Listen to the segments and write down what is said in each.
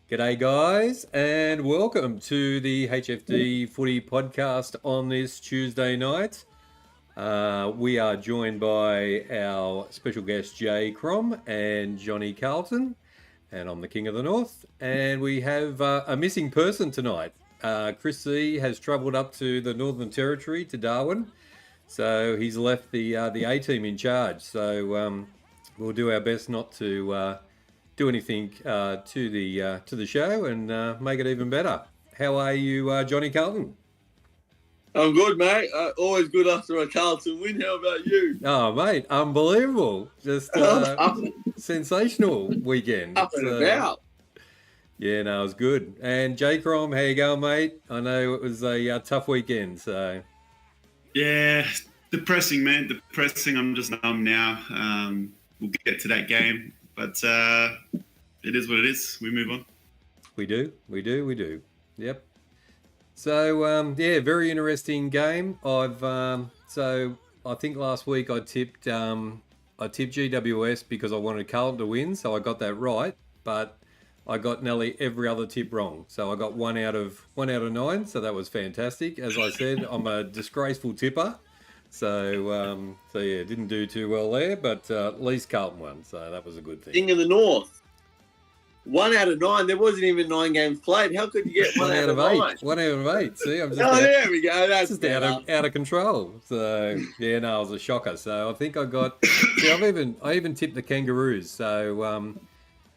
G'day guys, and welcome to the HFD Footy podcast on this Tuesday night. We are joined by our special guest CROM and Johnny Carlton, and I'm the King of the North. And we have a missing person tonight. Chris C has travelled up to the Northern Territory to Darwin, so he's left the A team in charge. So we'll do our best not to do anything to the show and make it even better. How are you, Johnny Carlton? I'm good, mate. Always good after a Carlton win. How about you? Oh, mate, unbelievable! Just sensational weekend. Up and about. Yeah, no, it was good. And CROM, how you going, mate? I know it was a tough weekend, so. Yeah, depressing, man. Depressing. I'm just numb now. We'll get to that game. But it is what it is. We move on. We do. Yep. So, yeah, very interesting game. So I think last week I tipped GWS because I wanted Carlton to win, so I got that right. But I got nearly every other tip wrong. So I got one out of 9, so that was fantastic. As I said, I'm a disgraceful tipper. So yeah, didn't do too well there, but at least Carlton won, so that was a good thing. King of the North. 1 out of 9. There wasn't even 9 games played. How could you get one out of 8? 1 out of 8. See, I'm just there we go. That's just out of control. So yeah, no, it was a shocker. So I think I got. See, I even tipped the Kangaroos. So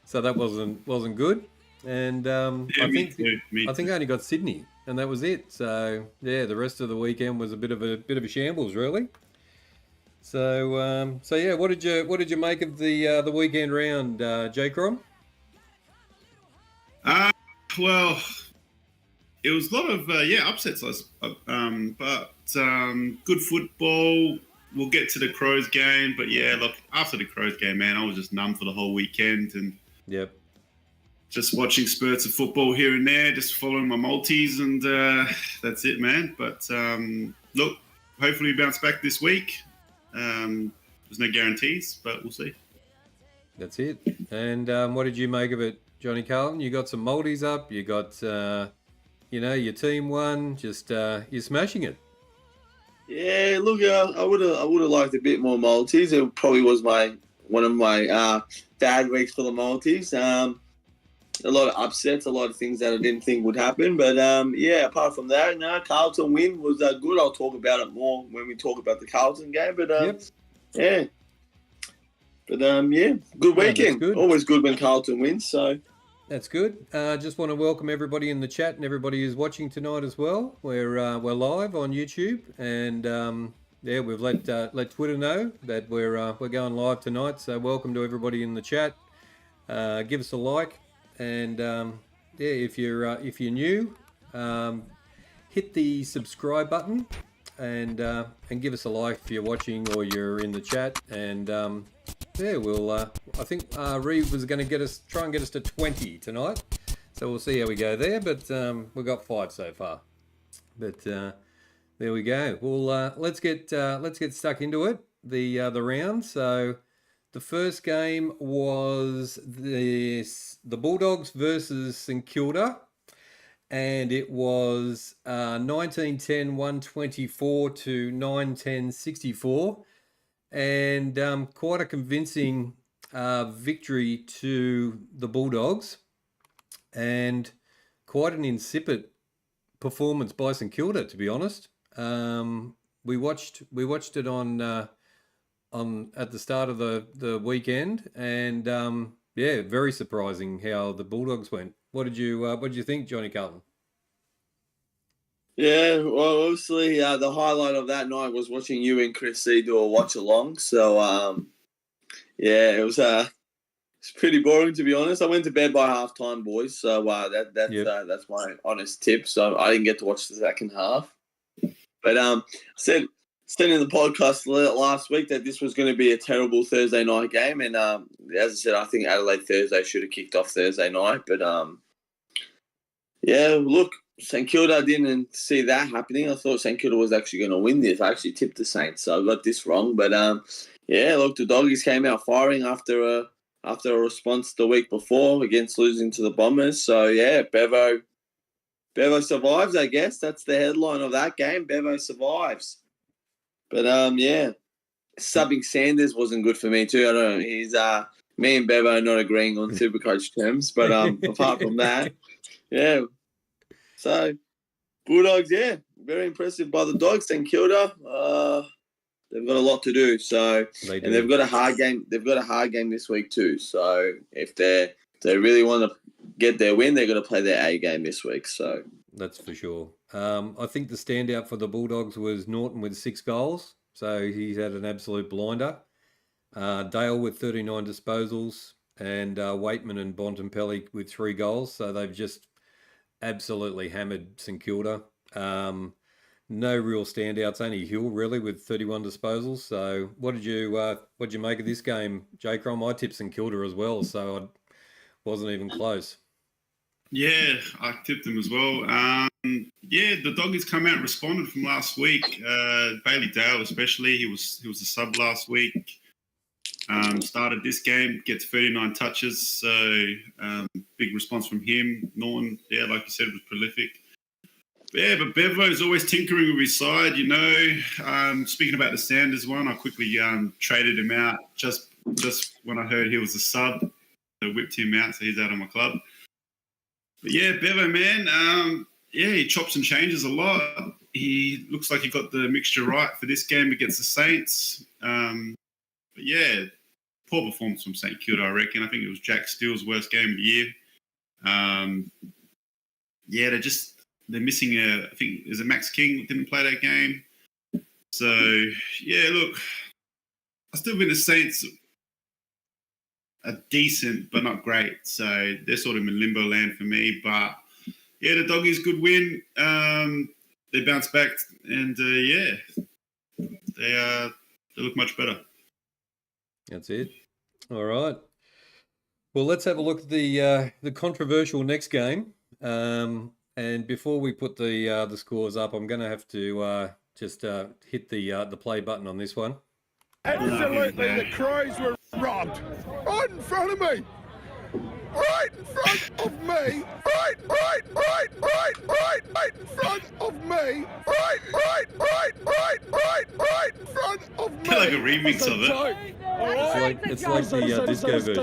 so that wasn't good. And I think I only got Sydney. And that was it. So yeah, the rest of the weekend was a bit of a shambles, really. So yeah, what did you make of the weekend round, CROM? Well, it was a lot of upsets, but good football. We'll get to the Crows game, but yeah, look, after the Crows game, man, I was just numb for the whole weekend, and yep. Just watching spurts of football here and there, just following my Maltese, and that's it, man. But look, hopefully we bounce back this week. There's no guarantees, but we'll see. That's it. And what did you make of it, Johnny Carlton? You got some Maltese up. You got, your team won. Just you're smashing it. Yeah, look, I would have liked a bit more Maltese. It probably was one of my bad weeks for the Maltese. A lot of upsets, a lot of things that I didn't think would happen. But, yeah, apart from that, Carlton win was good. I'll talk about it more when we talk about the Carlton game. But, yeah. But, yeah, good weekend. Good. Always good when Carlton wins, so. That's good. Just want to welcome everybody in the chat and everybody who's watching tonight as well. We're live on YouTube. And, we've let Twitter know that we're going live tonight. So welcome to everybody in the chat. Give us a like, and if you're new, hit the subscribe button, and give us a like if you're watching or you're in the chat. And we'll. I think Reeve was going to try and get us to 20 tonight. So we'll see how we go there. But we've got 5 so far. But there we go. Well, let's get stuck into it. The round. So the first game was the Bulldogs versus St Kilda, and it was 1910 124 to 910 64, and quite a convincing victory to the Bulldogs, and quite an insipid performance by St Kilda, to be honest. We watched it on at the start of the weekend, and very surprising how the Bulldogs went. What did you think, Johnny Carlton? Yeah, well, obviously the highlight of that night was watching you and Chris C do a watch along. So it was it's pretty boring, to be honest. I went to bed by halftime, boys. So that's my honest tip. So I didn't get to watch the second half. But said in the podcast last week that this was going to be a terrible Thursday night game, and as I said, I think Adelaide Thursday should have kicked off Thursday night. But look, St Kilda didn't see that happening. I thought St Kilda was actually going to win this. I actually tipped the Saints, so I got this wrong. But look, the Doggies came out firing after a response the week before against losing to the Bombers. So yeah, Bevo survives, I guess. That's the headline of that game. Bevo survives. But subbing Sanders wasn't good for me too. I don't know. He's me and Bevo not agreeing on Supercoach terms. But apart from that, yeah. So Bulldogs, very impressive by the Dogs. St Kilda, they've got a lot to do. So and they've got a hard game. They've got a hard game this week too. So if they really want to get their win, they're going to play their A game this week. So that's for sure. I think the standout for the Bulldogs was Norton with 6 goals. So he's had an absolute blinder. Dale with 39 disposals, and Waitman and Bontempelli with 3 goals. So they've just absolutely hammered St Kilda. No real standouts. Only Hill really with 31 disposals. So what did you make of this game, CROM? I tipped St Kilda as well, so I wasn't even close. Yeah, I tipped them as well. The Doggies come out and responded from last week. Bailey Dale especially, he was a sub last week. Started this game, gets 39 touches, so big response from him. Norton, like you said, was prolific. But Bevo's always tinkering with his side, you know. Speaking about the Sanders one, I quickly traded him out just when I heard he was a sub. I whipped him out, so he's out of my club. But Bevo, man, he chops and changes a lot. He looks like he got the mixture right for this game against the Saints. But poor performance from St Kilda, I reckon. I think it was Jack Steele's worst game of the year. They're missing I think, is it Max King didn't play that game? So, look, I still think the Saints are decent, but not great. So they're sort of in limbo land for me. But, the Doggies, good win. They bounced back, and, they look much better. That's it. All right. Well, let's have a look at the controversial next game. And before we put the scores up, I'm going to have to just hit the play button on this one. Absolutely, the Crows were robbed right in front of me. Right in front of me. Right in front of me. Right in front of me. Like a remix of it. It's like the disco version.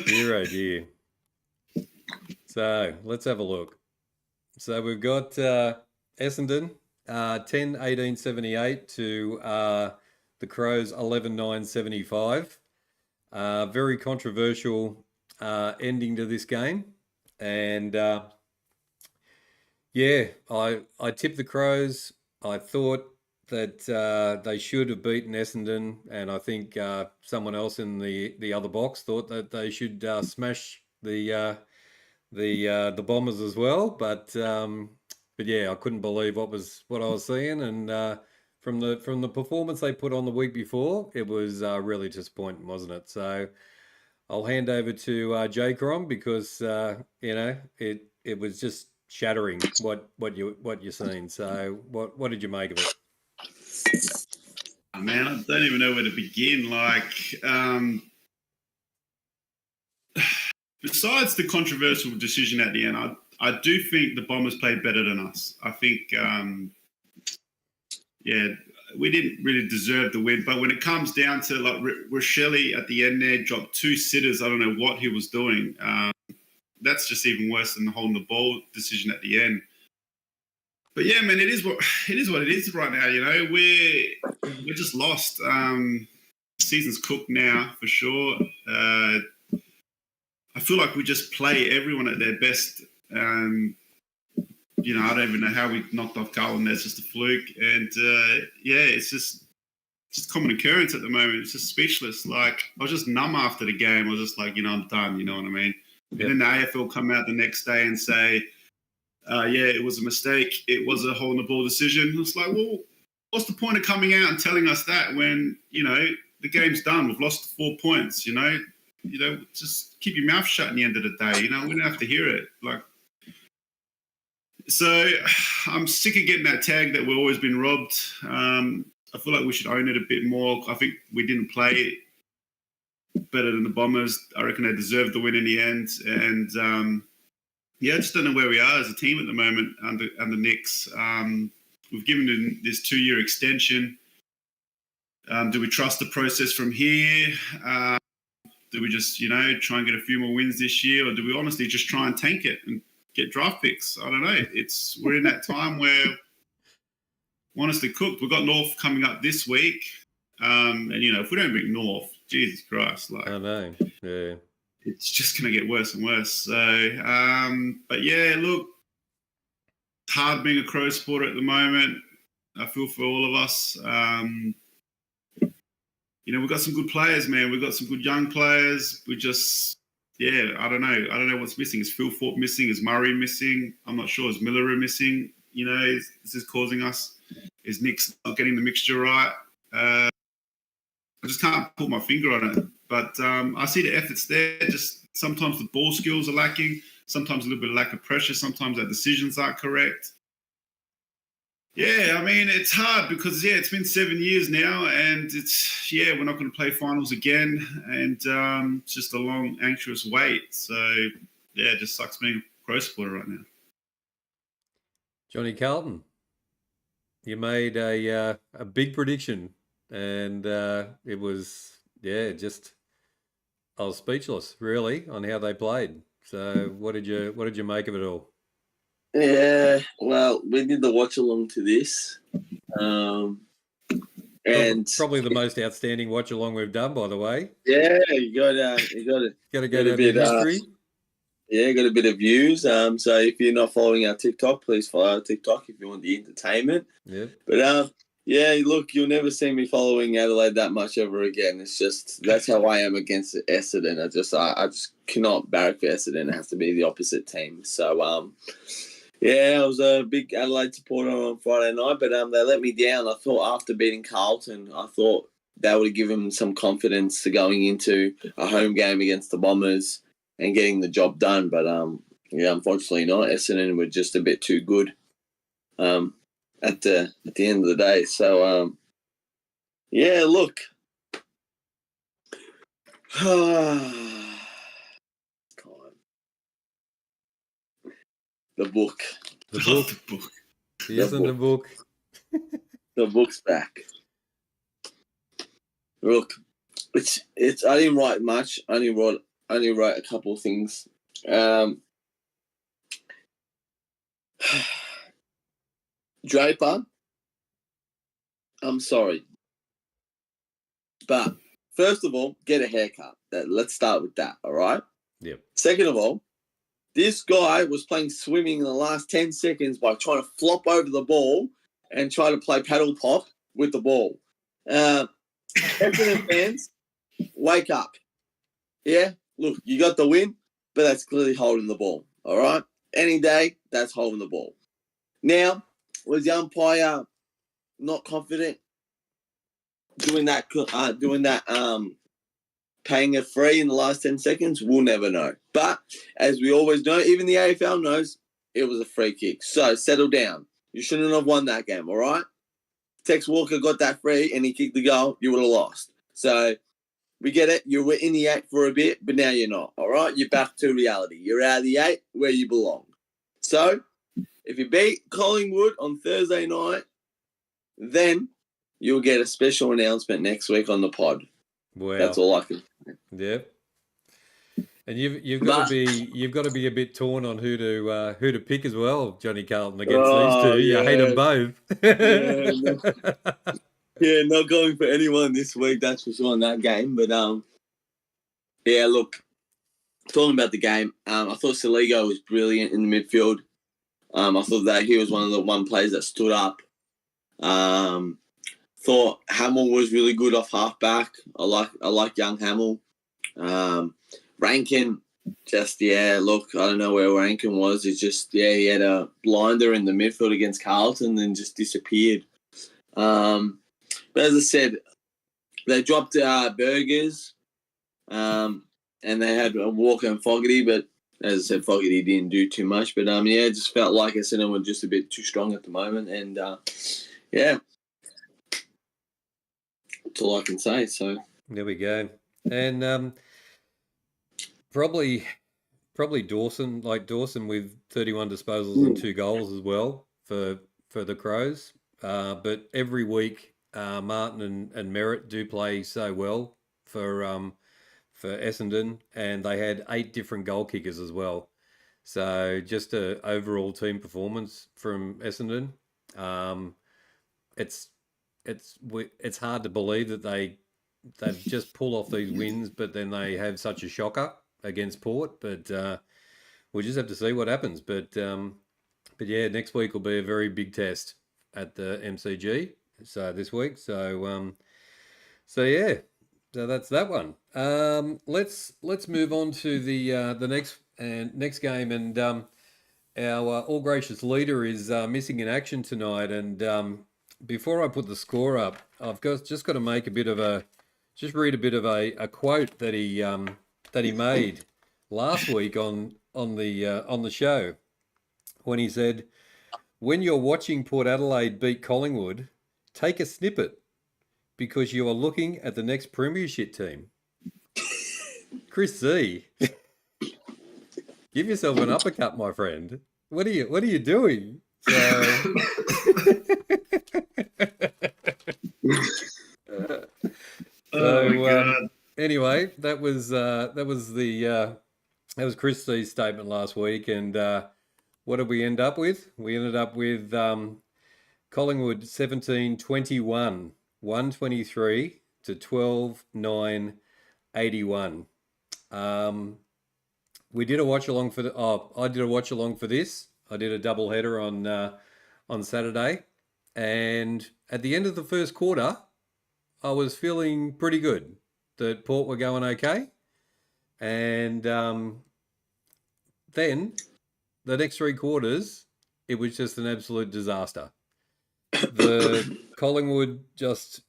Dear, oh dear. So let's have a look. So we've got Essendon 10-18-78 to the Crows 11-9-75. Very controversial ending to this game, and Yeah, I tipped the Crows. I thought that they should have beaten Essendon, and I think someone else in the other box thought that they should smash the Bombers as well. But yeah, I couldn't believe what I was seeing, and from the performance they put on the week before, it was really disappointing, wasn't it? So I'll hand over to CROM because it was just shattering what you're seeing. So what did you make of it? Oh, man, I don't even know where to begin. Besides the controversial decision at the end, I do think the Bombers played better than us. I think, we didn't really deserve the win. But when it comes down to Rochelle at the end there, dropped 2 sitters. I don't know what he was doing. That's just even worse than holding the ball decision at the end. But yeah, man, it is what it is right now. We're just lost. Season's cooked now for sure. I feel like we just play everyone at their best. I don't even know how we knocked off Carlton. That's just a fluke. And it's just common occurrence at the moment. It's just speechless. Like, I was just numb after the game. I was just like, I'm done. You know what I mean? Yep. And then the AFL come out the next day and say, it was a mistake. It was a hole in the ball decision. It's like, well, what's the point of coming out and telling us that when, the game's done? We've lost 4 points, just keep your mouth shut at the end of the day. We don't have to hear it. So I'm sick of getting that tag that we've always been robbed. I feel like we should own it a bit more. I think we didn't play better than the Bombers. I reckon they deserved the win in the end. And, I just don't know where we are as a team at the moment under Nicks. We've given them this 2-year extension. Do we trust the process from here? Do we just, try and get a few more wins this year? Or do we honestly just try and tank it and get draft picks? I don't know. We're in that time where honestly cooked. We've got North coming up this week. And, if we don't beat North, Jesus Christ. I know. Yeah. It's just going to get worse and worse. So, but yeah, look, it's hard being a Crow supporter at the moment. I feel for all of us. We've got some good players, man. We've got some good young players. We just, I don't know. I don't know what's missing. Is Phil Fort missing? Is Murray missing? I'm not sure. Is Miller missing? Is this causing us? Is Nick's not getting the mixture right? I just can't put my finger on it. But I see the efforts there. Just sometimes the ball skills are lacking. Sometimes a little bit of lack of pressure. Sometimes our decisions aren't correct. Yeah, I mean, it's hard because, it's been 7 years now. And we're not going to play finals again. And it's just a long, anxious wait. So, it just sucks being a Crow supporter right now. Johnny Carlton, you made a big prediction. And it was, I was speechless, really, on how they played. So, what did you make of it all? Yeah, well, we did the watch along to this, and probably the most outstanding watch along we've done, by the way. Yeah, you got to go down to history. Got a bit of views. So if you're not following our TikTok, please follow our TikTok if you want the entertainment. Yeah. But look, you'll never see me following Adelaide that much ever again. It's just that's how I am against Essendon. I just cannot barrack for Essendon. It has to be the opposite team. So I was a big Adelaide supporter on Friday night, but they let me down. I thought after beating Carlton, I thought that would give them some confidence to going into a home game against the Bombers and getting the job done. But unfortunately not. Essendon were just a bit too good. At the end of the day. So, look. The book. The book. Yes, in the book. The book's back. Look, it's. I didn't write much. I only wrote a couple of things. Draper, I'm sorry. But first of all, get a haircut. Let's start with that, all right? Yep. Second of all, This guy was playing swimming in the last 10 seconds by trying to flop over the ball and try to play paddle pop with the ball. Essendon fans, wake up. Yeah, look, you got the win, but that's clearly holding the ball, all right? Any day, that's holding the ball. Now, was the umpire not confident doing that, paying a free in the last 10 seconds? We'll never know. But as we always know, even the AFL knows it was a free kick. So settle down. You shouldn't have won that game, all right? Tex Walker got that free and he kicked the goal, you would have lost. So we get it. You were in the 8 for a bit, but now you're not, all right? You're back to reality. You're out of the 8 where you belong. So if you beat Collingwood on Thursday night, then you'll get a special announcement next week on the pod. Wow. That's all I can say. Yep. And you've got to be a bit torn on who to pick as well, Johnny Carlton, against these two. You hate them both. Not going for anyone this week, that's for sure, in that game. But look, talking about the game, I thought Saligo was brilliant in the midfield. I thought that he was one of the players that stood up. Thought Hamill was really good off halfback. I like young Hamill. Rankin, look, I don't know where Rankin was. It's just, he had a blinder in the midfield against Carlton and just disappeared. But as I said, they dropped Burgers and they had Walker and Fogarty, but as I said, Fogarty didn't do too much. But, it just felt like Essendon were just a bit too strong at the moment. And, that's all I can say. So there we go. And probably Dawson with 31 disposals and 2 goals as well for the Crows. But every week, Martin and Merritt do play so well for Essendon, and they had 8 different goal kickers as well. So just a overall team performance from Essendon. It's hard to believe that they've just pulled off these wins, but then they have such a shocker against Port. But we'll just have to see what happens. But next week will be a very big test at the MCG. So this week, so that's that one. Let's move on to the next game, and our all gracious leader is missing in action tonight. And before I put the score up, I've just got to make read a bit of a quote that he made last week on the show, when he said, "When you're watching Port Adelaide beat Collingwood, take a snippet, because you are looking at the next premiership team." Chris Z, give yourself an uppercut, my friend. What are you doing? Anyway, that was Chris Z's statement last week, and what did we end up with? We ended up with Collingwood 17-21, 123 to 12-9-81. We did a watch along I did a watch along for this. I did a double header on Saturday, and at the end of the first quarter, I was feeling pretty good that Port were going okay, and then the next 3 quarters, it was just an absolute disaster. The Collingwood just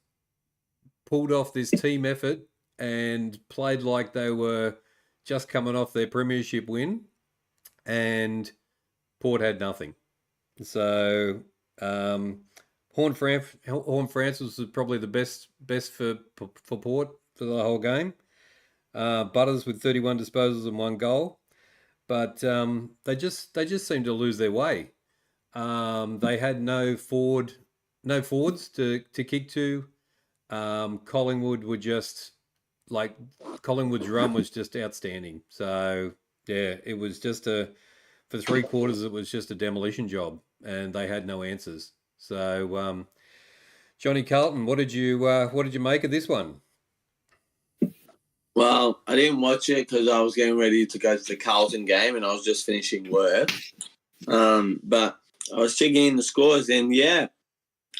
pulled off this team effort and played like they were just coming off their premiership win, and Port had nothing. So Horn Francis was probably the best for Port for the whole game. Butters with 31 disposals and 1 goal, but they just seemed to lose their way. They had no forwards to kick to. Collingwood were just Collingwood's run was just outstanding. So it was just for 3 quarters it was just a demolition job, and they had no answers. So Johnny Carlton, what did you make of this one? Well, I didn't watch it because I was getting ready to go to the Carlton game and I was just finishing work. But I was checking in the scores and, yeah,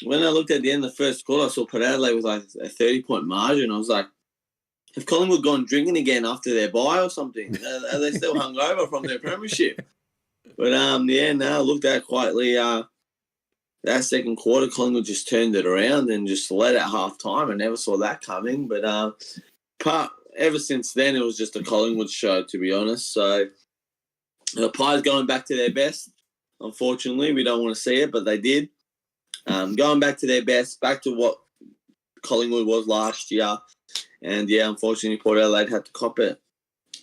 when I looked at the end of the first quarter, I saw Port Adelaide with like a 30-point margin. I was like, have Collingwood gone drinking again after their bye or something? Are they still hungover from their premiership? But, yeah, no, I looked at it quietly. That second quarter, Collingwood just turned it around and just led at half-time. I never saw that coming. But ever since then, it was just a Collingwood show, to be honest. So the Pies going back to their best. Unfortunately, we don't want to see it, but they did. Going back to their best, back to what Collingwood was last year. And, yeah, unfortunately, Port Adelaide had to cop it.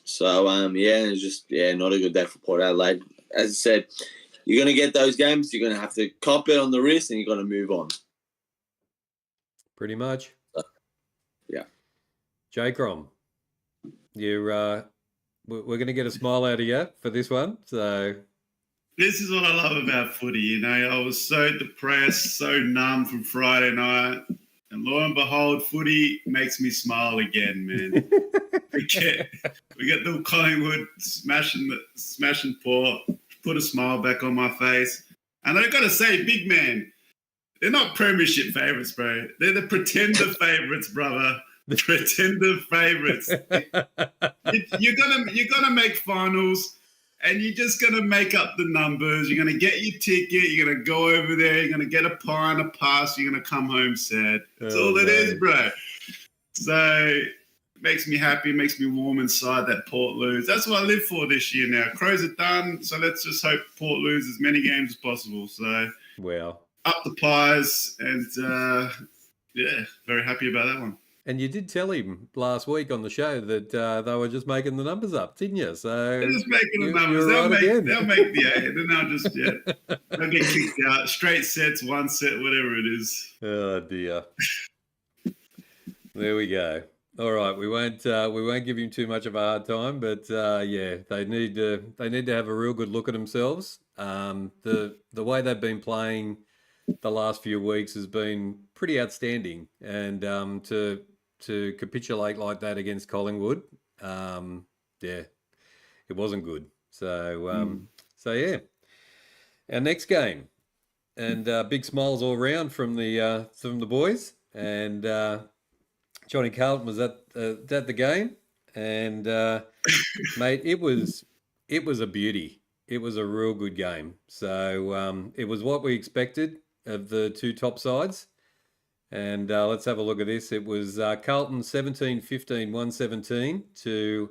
So, it's just, not a good day for Port Adelaide. As I said, you're going to get those games, you're going to have to cop it on the wrist, and you're going to move on. Pretty much. Yeah. CROM, we're going to get a smile out of you for this one. So this is what I love about footy. You know, I was so depressed, so numb from Friday night. And lo and behold, footy makes me smile again, man. we get little Collingwood smashing Port, put a smile back on my face. And I got to say, big man, they're not premiership favourites, bro. They're the pretender favourites, brother. Pretender favourites. You're gonna make finals, and you're just gonna make up the numbers. You're gonna get your ticket. You're gonna go over there. You're gonna get a pie and a pass. You're gonna come home sad. That's all it is, bro. So it makes me happy. It makes me warm inside that Port lose. That's what I live for this year now. Crows are done, so let's just hope Port lose as many games as possible. So up the Pies, and very happy about that one. And you did tell him last week on the show that they were just making the numbers up, didn't you? So they're just making the numbers. They'll make the 8, and then they'll just they'll get kicked out. Straight sets, one set, whatever it is. Oh dear. There we go. All right, we won't give him too much of a hard time, but they need to have a real good look at themselves. The way they've been playing the last few weeks has been pretty outstanding, and to capitulate like that against Collingwood, it wasn't good. So our next game, and big smiles all round from the boys, and Johnny Carlton was at the game, and mate, it was a beauty. It was a real good game. So it was what we expected of the two top sides. And let's have a look at this. It was Carlton 17-15, 117 to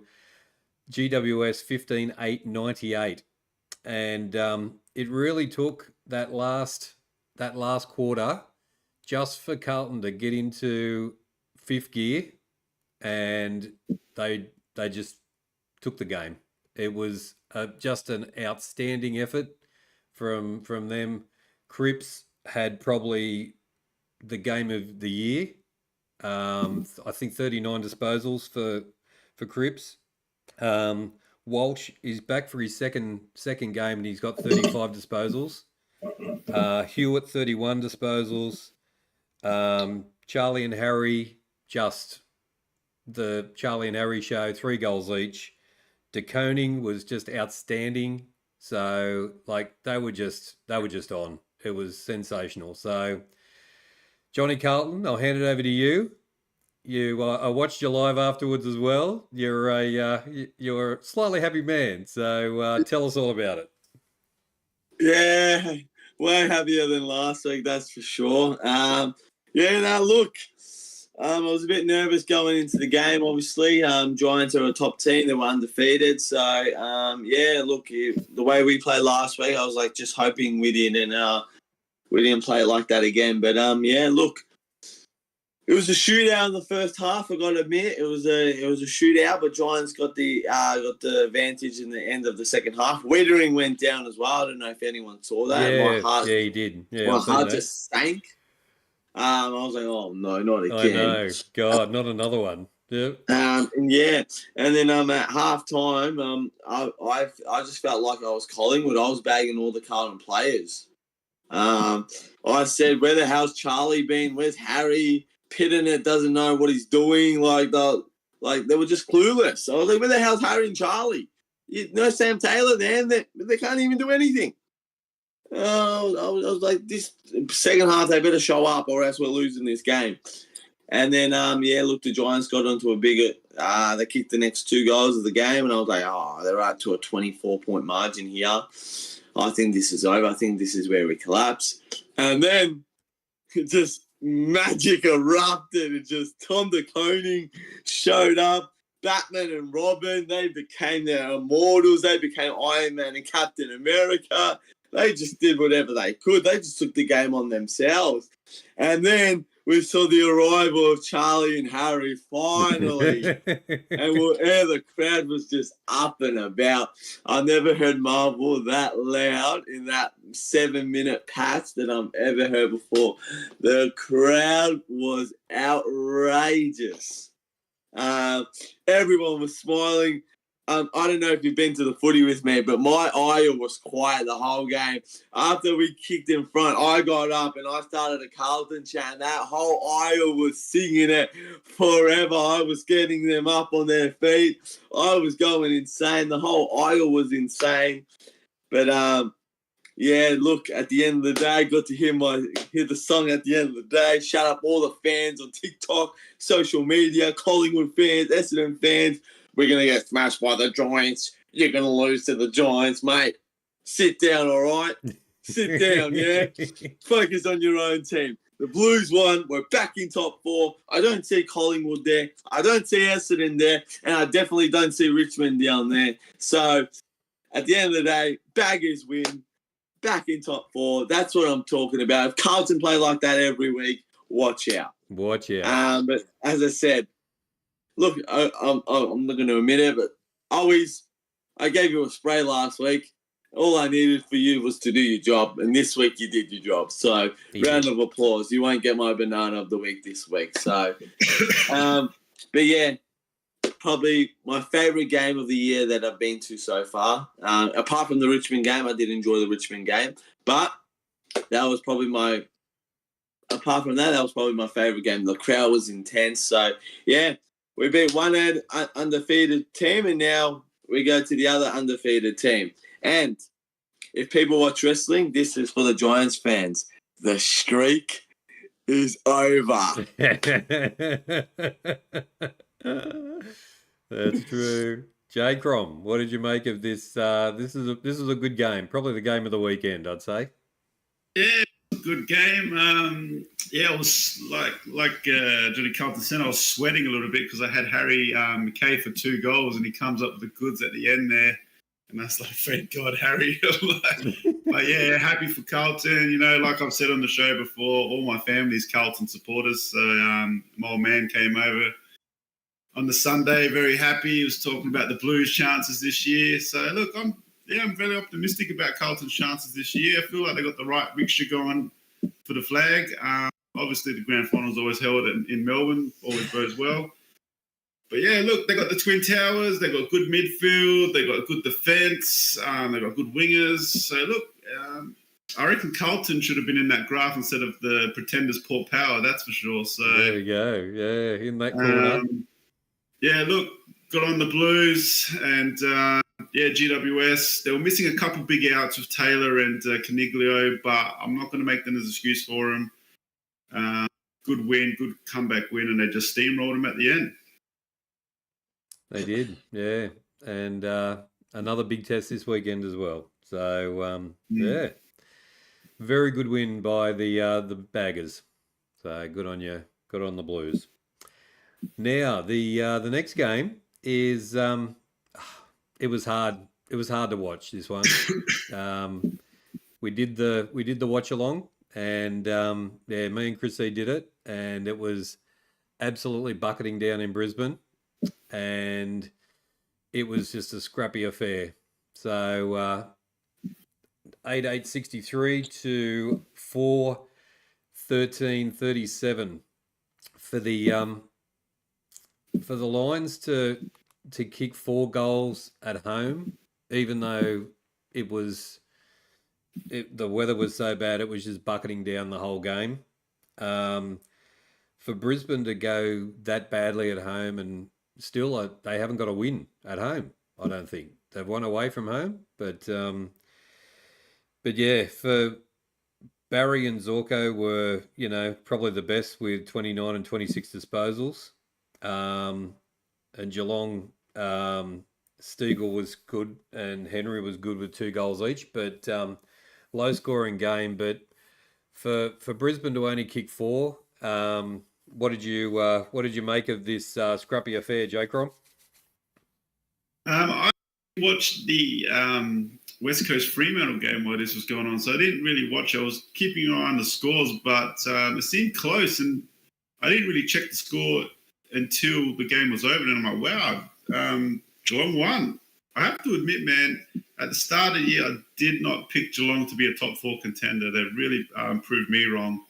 GWS 15-8, 98. And it really took that last quarter just for Carlton to get into fifth gear, and they just took the game. It was just an outstanding effort from them. Cripps had probably the game of the year. I think 39 disposals for Cripps. Walsh is back for his second game, and he's got 35 disposals. Hewitt 31 disposals. Charlie and Harry, just the Charlie and Harry show, 3 goals each. De Koning was just outstanding. So they were just on. It was sensational. So Johnny Carlton, I'll hand it over to you. I watched you live afterwards as well. You're a slightly happy man. So tell us all about it. Yeah, way happier than last week, that's for sure. Look, I was a bit nervous going into the game, obviously. Giants are a top team. They were undefeated. So, the way we played last week, I was just hoping we didn't play it like that again. But, it was a shootout in the first half, I got to admit. It was a shootout, but Giants got the advantage in the end of the second half. Wettering went down as well. I don't know if anyone saw that. Yeah, he did. Yeah, my heart just sank. I was like, oh, no, not again. I know. God, not another one. Yep. And then at halftime, I just felt like I was Collingwood. I was bagging all the Carlton players. I said, where the hell's Charlie been? Where's Harry? Pitting it doesn't know what he's doing. Like, they were just clueless. I was like, where the hell's Harry and Charlie? No Sam Taylor there. They can't even do anything. I was like, this second half, they better show up or else we're losing this game. And then, the Giants got onto a bigger they kicked the next 2 goals of the game, and I was like, they're up to a 24-point margin here. I think this is over. I think this is where we collapse. And then just magic erupted. It just Tom de Koning showed up. Batman and Robin, they became their immortals. They became Iron Man and Captain America. They just did whatever they could. They just took the game on themselves. And then we saw the arrival of Charlie and Harry finally. And the crowd was just up and about. I never heard Marvel that loud in that 7-minute patch that I've ever heard before. The crowd was outrageous. Everyone was smiling. I don't know if you've been to the footy with me, but my aisle was quiet the whole game. After we kicked in front, I got up and I started a Carlton chant. That whole aisle was singing it forever. I was getting them up on their feet. I was going insane. The whole aisle was insane. But look, at the end of the day, I got to hear the song at the end of the day. Shout out all the fans on TikTok, social media, Collingwood fans, Essendon fans. We're going to get smashed by the Giants. You're going to lose to the Giants, mate. Sit down, all right? Sit down, yeah? Focus on your own team. The Blues won. We're back in top 4. I don't see Collingwood there. I don't see Essendon there. And I definitely don't see Richmond down there. So, at the end of the day, Baggers win. Back in top 4. That's what I'm talking about. If Carlton play like that every week, watch out. Watch out. But as I said, look, I'm not going to admit it, but I gave you a spray last week. All I needed for you was to do your job, and this week you did your job. So, round of applause. You won't get my banana of the week this week. So, but yeah, probably my favourite game of the year that I've been to so far. Apart from the Richmond game, I did enjoy the Richmond game, but that was probably my favourite game. The crowd was intense. So, yeah. We beat one undefeated team, and now we go to the other undefeated team. And if people watch wrestling, this is for the Giants fans. The streak is over. That's true. CROM, what did you make of this? This is a good game. Probably the game of the weekend, I'd say. Yeah. Good game. I was like Johnny Carlton said, I was sweating a little bit because I had Harry McKay for 2 goals, and he comes up with the goods at the end there, and that's like, thank God, Harry. But yeah, happy for Carlton. You know, like I've said on the show before, all my family's Carlton supporters. So my old man came over on the Sunday, very happy. He was talking about the Blues' chances this year. So look, I'm very optimistic about Carlton's chances this year. I feel like they got the right mixture going for the flag. Obviously, the grand final's always held in Melbourne, always goes well. But yeah, look, they got the Twin Towers. They got good midfield. They got good defence. They got good wingers. So look, I reckon Carlton should have been in that graph instead of the Pretenders Port Power. That's for sure. So there we go. Yeah, in that corner. Look, got on the Blues and. GWS. They were missing a couple big outs with Taylor and Caniglio, but I'm not going to make them as an excuse for them. Good win, good comeback win, and they just steamrolled them at the end. They did, yeah. And another big test this weekend as well. So, yeah. Very good win by the Baggers. So, good on you. Good on the Blues. Now, the next game is... It was hard. It was hard to watch this one. We did the watch along, and me and Chrissy did it, and it was absolutely bucketing down in Brisbane, and it was just a scrappy affair. So 8-8-63 to 4-13-37 for the Lions to kick 4 goals at home, even though the weather was so bad, it was just bucketing down the whole game. For Brisbane to go that badly at home still they haven't got a win at home. I don't think they've won away from home, but yeah, for Barry and Zorko were, probably the best with 29 and 26 disposals. And Geelong, Stiegel was good and Henry was good with 2 goals each, but low scoring game. But for Brisbane to only kick 4, what did you make of this scrappy affair, CROM? I watched the West Coast Fremantle game while this was going on, so I didn't really watch. I was keeping an eye on the scores, but it seemed close, and I didn't really check the score until the game was over. And I'm like, wow, Geelong won. I have to admit, man, at the start of the year, I did not pick Geelong to be a top 4 contender. They really proved me wrong.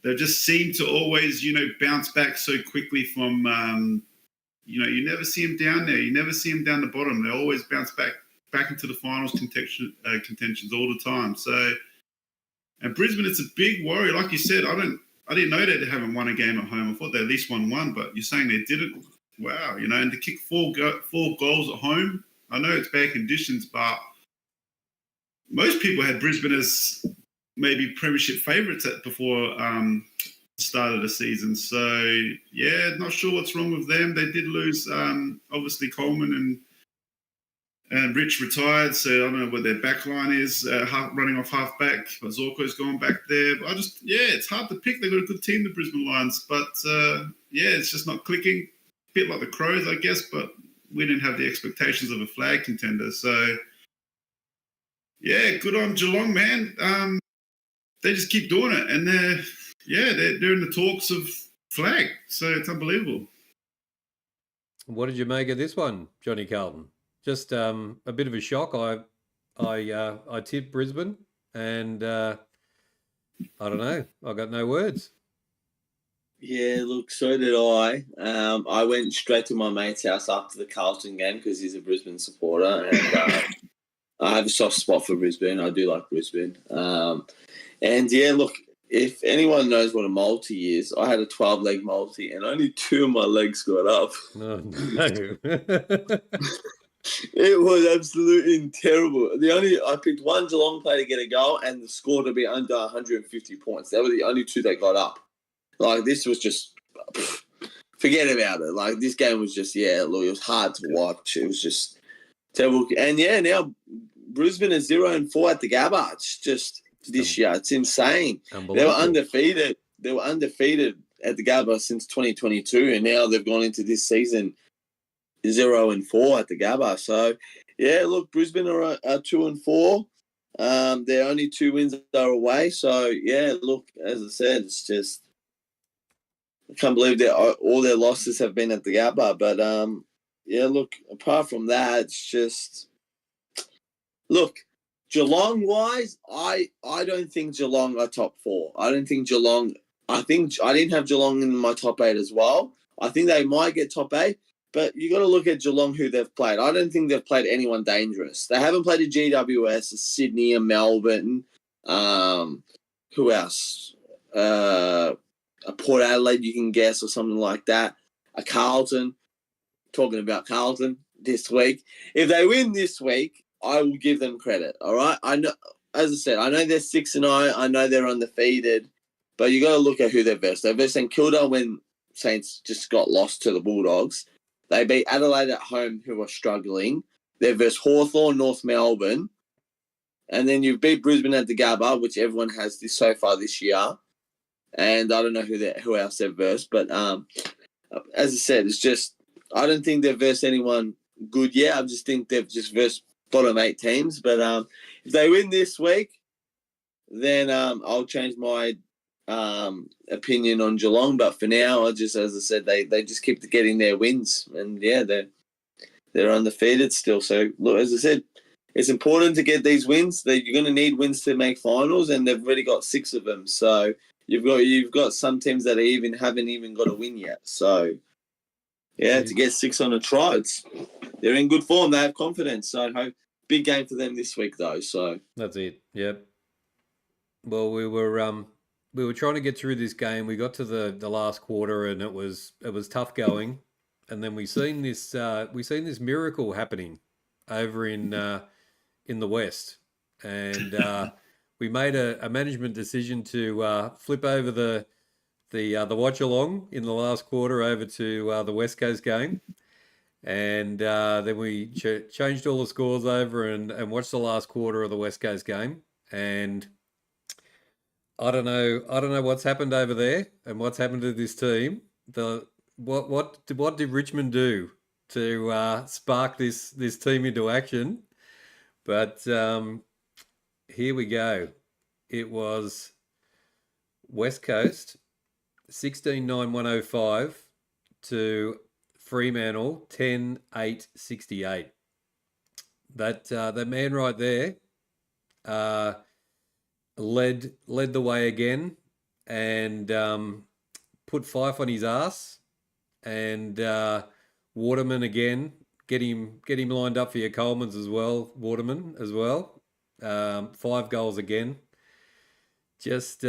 They just seem to always, bounce back so quickly from, you never see them down there. You never see them down the bottom. They always bounce back into the finals contentions all the time. So, and Brisbane, it's a big worry. Like you said, I didn't know they haven't won a game at home. I thought they at least won one, but you're saying they didn't. Wow, and to kick 4 goals at home, I know it's bad conditions, but most people had Brisbane as maybe premiership favourites before the start of the season. So, yeah, not sure what's wrong with them. They did lose, obviously, Coleman and Rich retired, so I don't know what their back line is, running off half-back, but Zorko's gone back there. But it's hard to pick. They've got a good team, the Brisbane Lions, but, it's just not clicking. A bit like the Crows, I guess, but we didn't have the expectations of a flag contender. So, yeah, good on Geelong, man. They just keep doing it, and they're in the talks of flag, so it's unbelievable. What did you make of this one, Johnny Carlton? Just a bit of a shock. I tipped Brisbane, and I don't know. I got no words. Yeah, look, so did I. I went straight to my mate's house after the Carlton game because he's a Brisbane supporter, and I have a soft spot for Brisbane. I do like Brisbane. And yeah, look, if anyone knows what a multi is, I had a 12-leg multi, and only 2 of my legs got up. Oh, no. It was absolutely terrible. I picked one Geelong player to get a goal and the score to be under 150 points. They were the only 2 that got up. Like, this was just, forget about it. Like, this game was just, look, it was hard to watch. It was just terrible. And now Brisbane is 0-4 at the Gabba. It's just this year. It's insane. They were undefeated. They were undefeated at the Gabba since 2022, and now they've gone into this season 0-4 at the Gabba. So, yeah, look, Brisbane are 2-4. Their only 2 wins are away. So, yeah, look, as I said, it's just, I can't believe that all their losses have been at the Gabba. But, look, apart from that, it's just, look, Geelong-wise, I don't think Geelong are top 4. I didn't have Geelong in my top 8 as well. I think they might get top 8. But you got to look at Geelong, who they've played. I don't think they've played anyone dangerous. They haven't played a GWS, a Sydney, a Melbourne. Who else? A Port Adelaide, you can guess, or something like that. A Carlton. Talking about Carlton this week. If they win this week, I will give them credit. All right. I know, as I said, I know they're 6-0. I know they're undefeated, but you got to look at who they're versed. They're versed St Kilda when Saints just got lost to the Bulldogs. They beat Adelaide at home, who are struggling. They're versus Hawthorn, North Melbourne. And then you beat Brisbane at the Gabba, which everyone has this so far this year. And I don't know who else they've versed. But as I said, it's just, I don't think they've versed anyone good yet. I just think they've just versed bottom 8 teams. But if they win this week, then I'll change my opinion on Geelong. But for now, as I said, they just keep getting their wins, and they're undefeated still. So look, as I said, it's important to get these wins. You're going to need wins to make finals, and they've already got 6 of them. So you've got some teams that haven't even got a win yet. So to get 6 on a trot, they're in good form. They have confidence. So I hope big game for them this week, though. So that's it. Yep. Well, we were trying to get through this game. We got to the last quarter, and it was tough going. and then we seen this miracle happening over in the West, and we made a management decision to flip over the watch along in the last quarter over to the West Coast game, and then we changed all the scores over and watched the last quarter of the West Coast game, and I don't know what's happened over there and what's happened to this team. What did Richmond do to spark this team into action? But here we go. It was West Coast 16-9-105 to Fremantle 10-8-68. That man right there led the way again and put Fife on his ass, and Waterman again, get him lined up for your Colemans as well, Waterman as well. 5 goals again. Just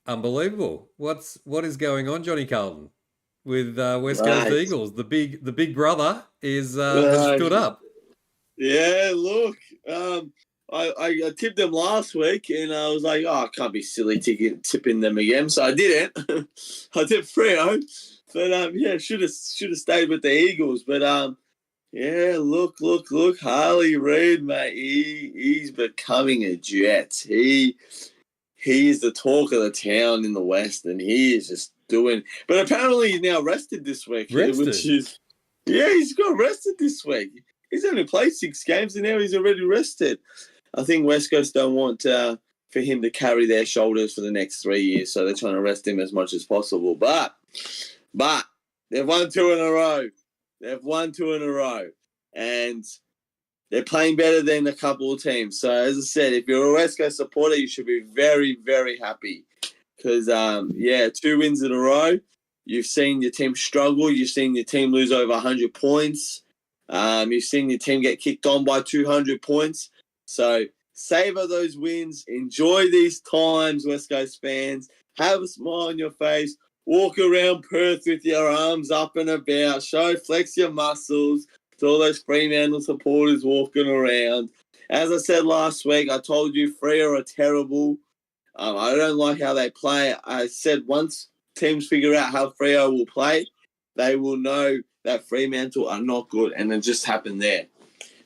unbelievable. What is going on, Johnny Carlton, with West Coast Eagles? The big brother has stood up. Yeah, look. I tipped them last week, and I was like, I can't be silly tipping them again, so I didn't. I tipped Freo, but should have stayed with the Eagles. But yeah, look, Harley Reid, mate, he's becoming a Jet. He is the talk of the town in the West, and he is just doing. But apparently, he's now rested this week, which is he's got rested this week. He's only played 6 games, and now he's already rested. I think West Coast don't want for him to carry their shoulders for the next 3 years, so they're trying to rest him as much as possible. But they've won 2 in a row. And they're playing better than a couple of teams. So, as I said, if you're a West Coast supporter, you should be very, very happy. Because, 2 wins in a row. You've seen your team struggle. You've seen your team lose over 100 points. You've seen your team get kicked on by 200 points. So savor those wins. Enjoy these times, West Coast fans. Have a smile on your face. Walk around Perth with your arms up and about. Flex your muscles to all those Fremantle supporters walking around. As I said last week, I told you Freo are terrible. I don't like how they play. I said once teams figure out how Freo will play, they will know that Fremantle are not good, and it just happened there.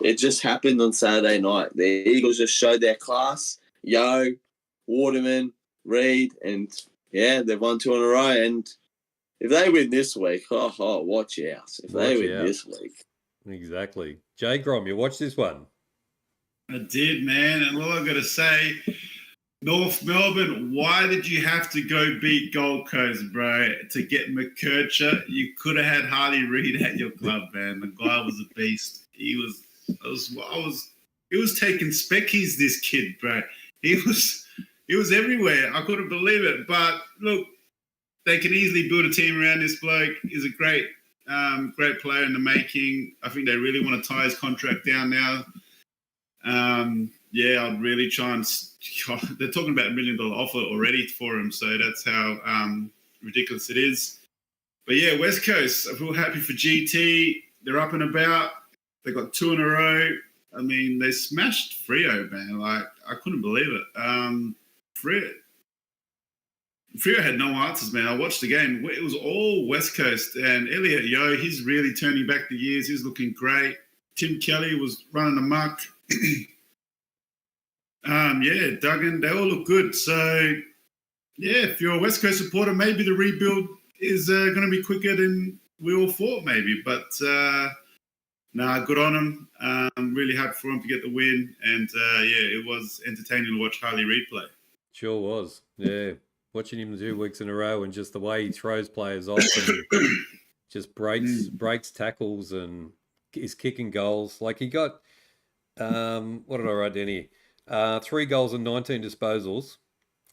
It just happened on Saturday night. The Eagles just showed their class. Waterman, Reid, and they've won 2 in a row. And if they win this week, watch out. This week. Exactly. Jay CROM, you watched this one? I did, man. And all I got to say, North Melbourne, why did you have to go beat Gold Coast, bro, to get McKercher? You could have had Harley Reid at your club, man. The guy was a beast. He was taking speckies, this kid, bro. He was everywhere. I couldn't believe it. But look, they can easily build a team around this bloke. He's a great player in the making. I think they really want to tie his contract down now. I'd really try and. They're talking about $1 million offer already for him, so that's how ridiculous it is. But yeah, West Coast, I feel happy for GT. They're up and about. They got 2 in a row. I mean, they smashed Freo, man. Like, I couldn't believe it. Freo had no answers, man. I watched the game. It was all West Coast. And Elliot Yeo, he's really turning back the years. He's looking great. Tim Kelly was running amok. Duggan, they all look good. So, if you're a West Coast supporter, maybe the rebuild is going to be quicker than we all thought, maybe. But, good on him. I'm really happy for him to get the win. And, it was entertaining to watch Harley Reid play. Sure was. Yeah. Watching him 2 weeks in a row and just the way he throws players off and just breaks tackles and is kicking goals. Like he got, what did I write down here? 3 goals and 19 disposals,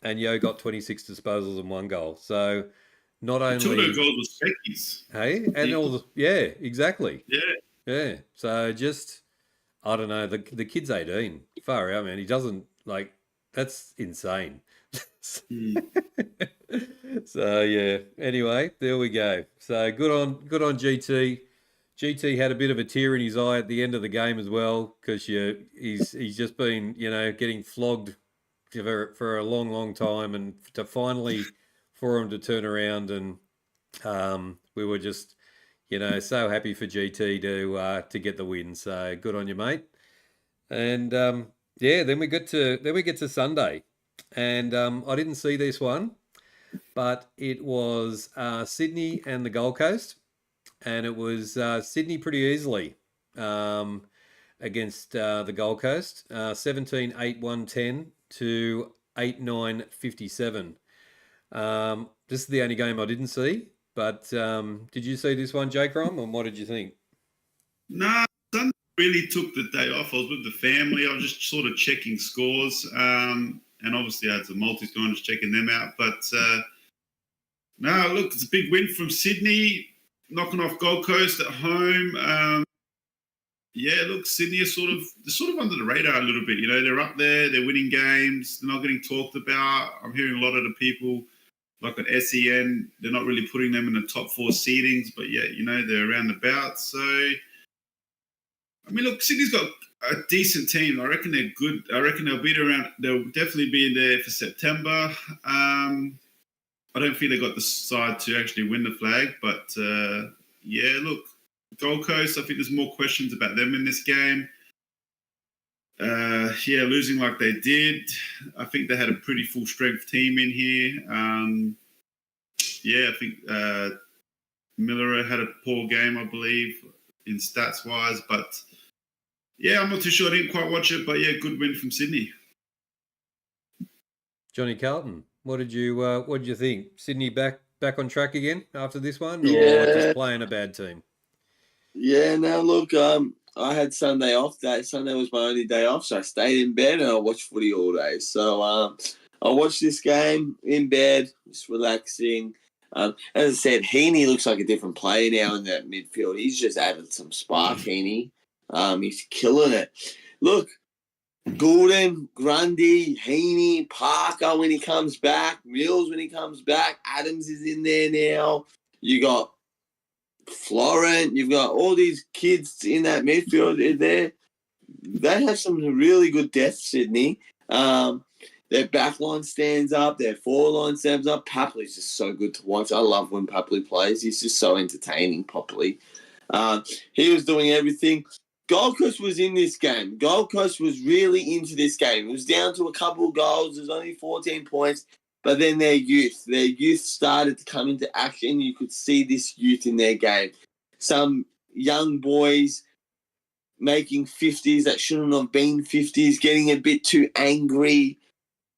and Yo got 26 disposals and 1 goal. So not only 2 of those goals were speckies. Hey, and all exactly. Yeah. So just I don't know. The kid's 18. Far out, man. He doesn't that's insane. So yeah. Anyway, there we go. So good on GT. GT had a bit of a tear in his eye at the end of the game as well because he's just been getting flogged for a long time, and to finally for him to turn around, and we were just so happy for GT to get the win. So good on you, mate. And yeah, then we get to Sunday, and I didn't see this one, but it was Sydney and the Gold Coast, and it was Sydney pretty easily against the Gold Coast, 17-8-1-10 to 8-9-57. This is the only game I didn't see, but did you see this one, CROM, and what did you think? Nah, Sunday really took the day off. I was with the family. I was just sort of checking scores, and obviously I had some multis going, just checking them out. But no, look, it's a big win from Sydney, knocking off Gold Coast at home. Yeah, look, Sydney are sort of under the radar a little bit. They're up there, they're winning games, they're not getting talked about. I'm hearing a lot of the people, like at SEN, they're not really putting them in the top 4 seedings, but yet, they're around about. So, I mean, look, Sydney's got a decent team. I reckon they're good. I reckon they'll definitely be in there for September. I don't think they got the side to actually win the flag, but yeah, look, Gold Coast, I think there's more questions about them in this game. Yeah, losing like they did. I think they had a pretty full strength team in here. Yeah, I think Miller had a poor game, I believe, in stats wise. But yeah, I'm not too sure. I didn't quite watch it, but yeah, good win from Sydney. Johnny Carlton, what did you think? Sydney back on track again after this one, or Yeah. just playing a bad team? Yeah, now look, I had Sunday off. Sunday was my only day off, so I stayed in bed and I watched footy all day. So I watched this game in bed, just relaxing. As I said, Heaney looks like a different player now in that midfield. He's just added some spark, Heaney. He's killing it. Look, Gordon, Grundy, Heaney, Parker when he comes back, Mills when he comes back, Adams is in there now. You got Florent, you've got all these kids in that midfield there. They have some really good depth, Sydney. Their back line stands up, their forward line stands up. Papley's just so good to watch. I love when Papley plays. He's just so entertaining, Papley. He was doing everything. Gold Coast was in this game. Gold Coast was really into this game. It was down to a couple of goals. There's only 14 points. But then their youth started to come into action. You could see this youth in their game. Some young boys making 50s that shouldn't have been 50s, getting a bit too angry.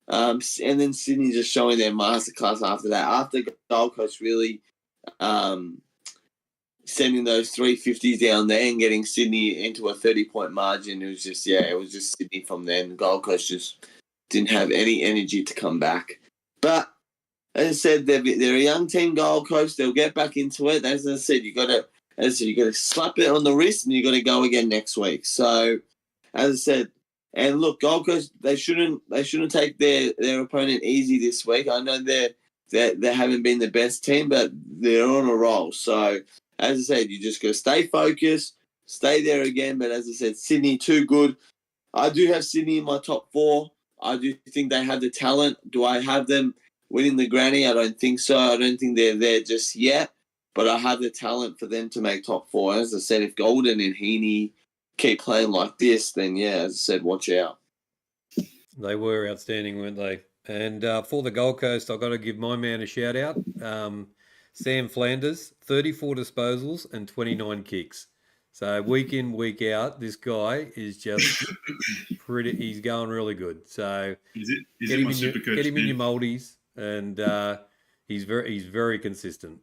And then Sydney just showing their masterclass after that. After Gold Coast really sending those 350s down there and getting Sydney into a 30-point margin, it was just Sydney from then. Gold Coast just didn't have any energy to come back. But as I said, they're a young team, Gold Coast. They'll get back into it. As I said, you got to slap it on the wrist, and you got to go again next week. So, as I said, and look, Gold Coast, they shouldn't take their opponent easy this week. I know they haven't been the best team, but they're on a roll. So, as I said, you just got to stay focused, stay there again. But as I said, Sydney too good. I do have Sydney in my top 4. I do think they have the talent. Do I have them winning the granny? I don't think so. I don't think they're there just yet. But I have the talent for them to make top 4. As I said, if Golden and Heaney keep playing like this, then yeah, as I said, watch out. They were outstanding, weren't they? And for the Gold Coast, I've got to give my man a shout out. Sam Flanders, 34 disposals and 29 kicks. So week in, week out, this guy is just he's going really good. So get him in your multis, and he's very consistent.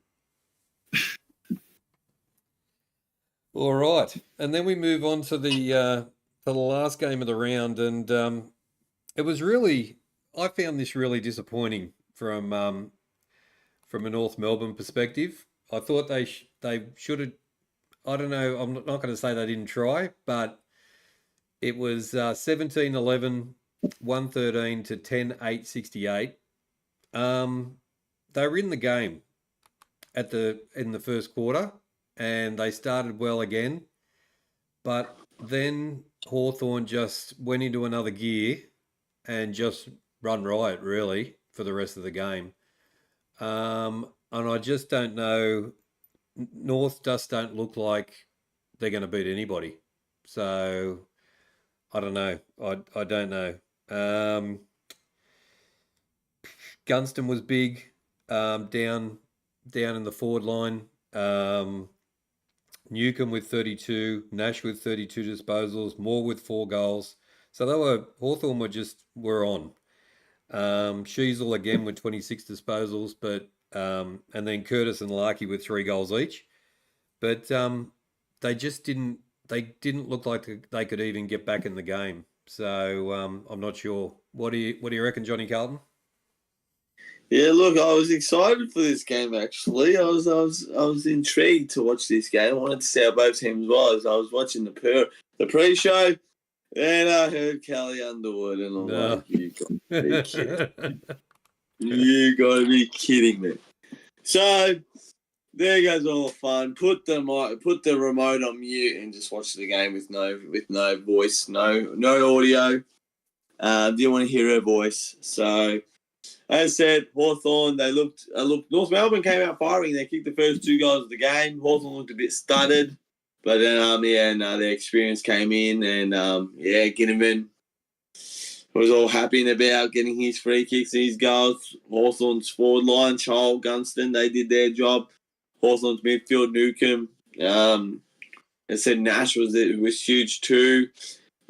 All right, and then we move on to the last game of the round, and it was I found this really disappointing from a North Melbourne perspective. I thought they should have. I don't know, I'm not going to say they didn't try, but it was 17-11, 113 to 10-8, 68. they were in the game in the first quarter, and they started well again, but then Hawthorn just went into another gear and just run riot really for the rest of the game. And I just don't know. North just don't look like they're going to beat anybody. So I don't know. I don't know. Gunston was big, down in the forward line. Newcomb with 32, Nash with 32 disposals, Moore with 4 goals. So Hawthorn were on. Sheasel again with 26 disposals, but and then Curtis and Larkey with 3 goals each. But they just didn't look like they could even get back in the game. So I'm not sure. What do you reckon, Johnny Carlton? Yeah, look, I was excited for this game. Actually, I was intrigued to watch this game. I wanted to see how both teams was. I was watching the pre-show, and I heard Kelly Underwood, and I'm like, you got to be kidding. You got to be kidding me. So there goes all the fun. Put the remote on mute and just watch the game with no voice, no audio. Didn't want to hear her voice. So as I said, Hawthorn, they looked. North Melbourne came out firing. They kicked the first 2 goals of the game. Hawthorn looked a bit stuttered, but then their experience came in, and Ginnivan was all happy and about getting his free kicks and his goals. Hawthorn's forward line, Charles, Gunston, they did their job. Hawthorn's midfield, Newcomb. I said Nash was huge too.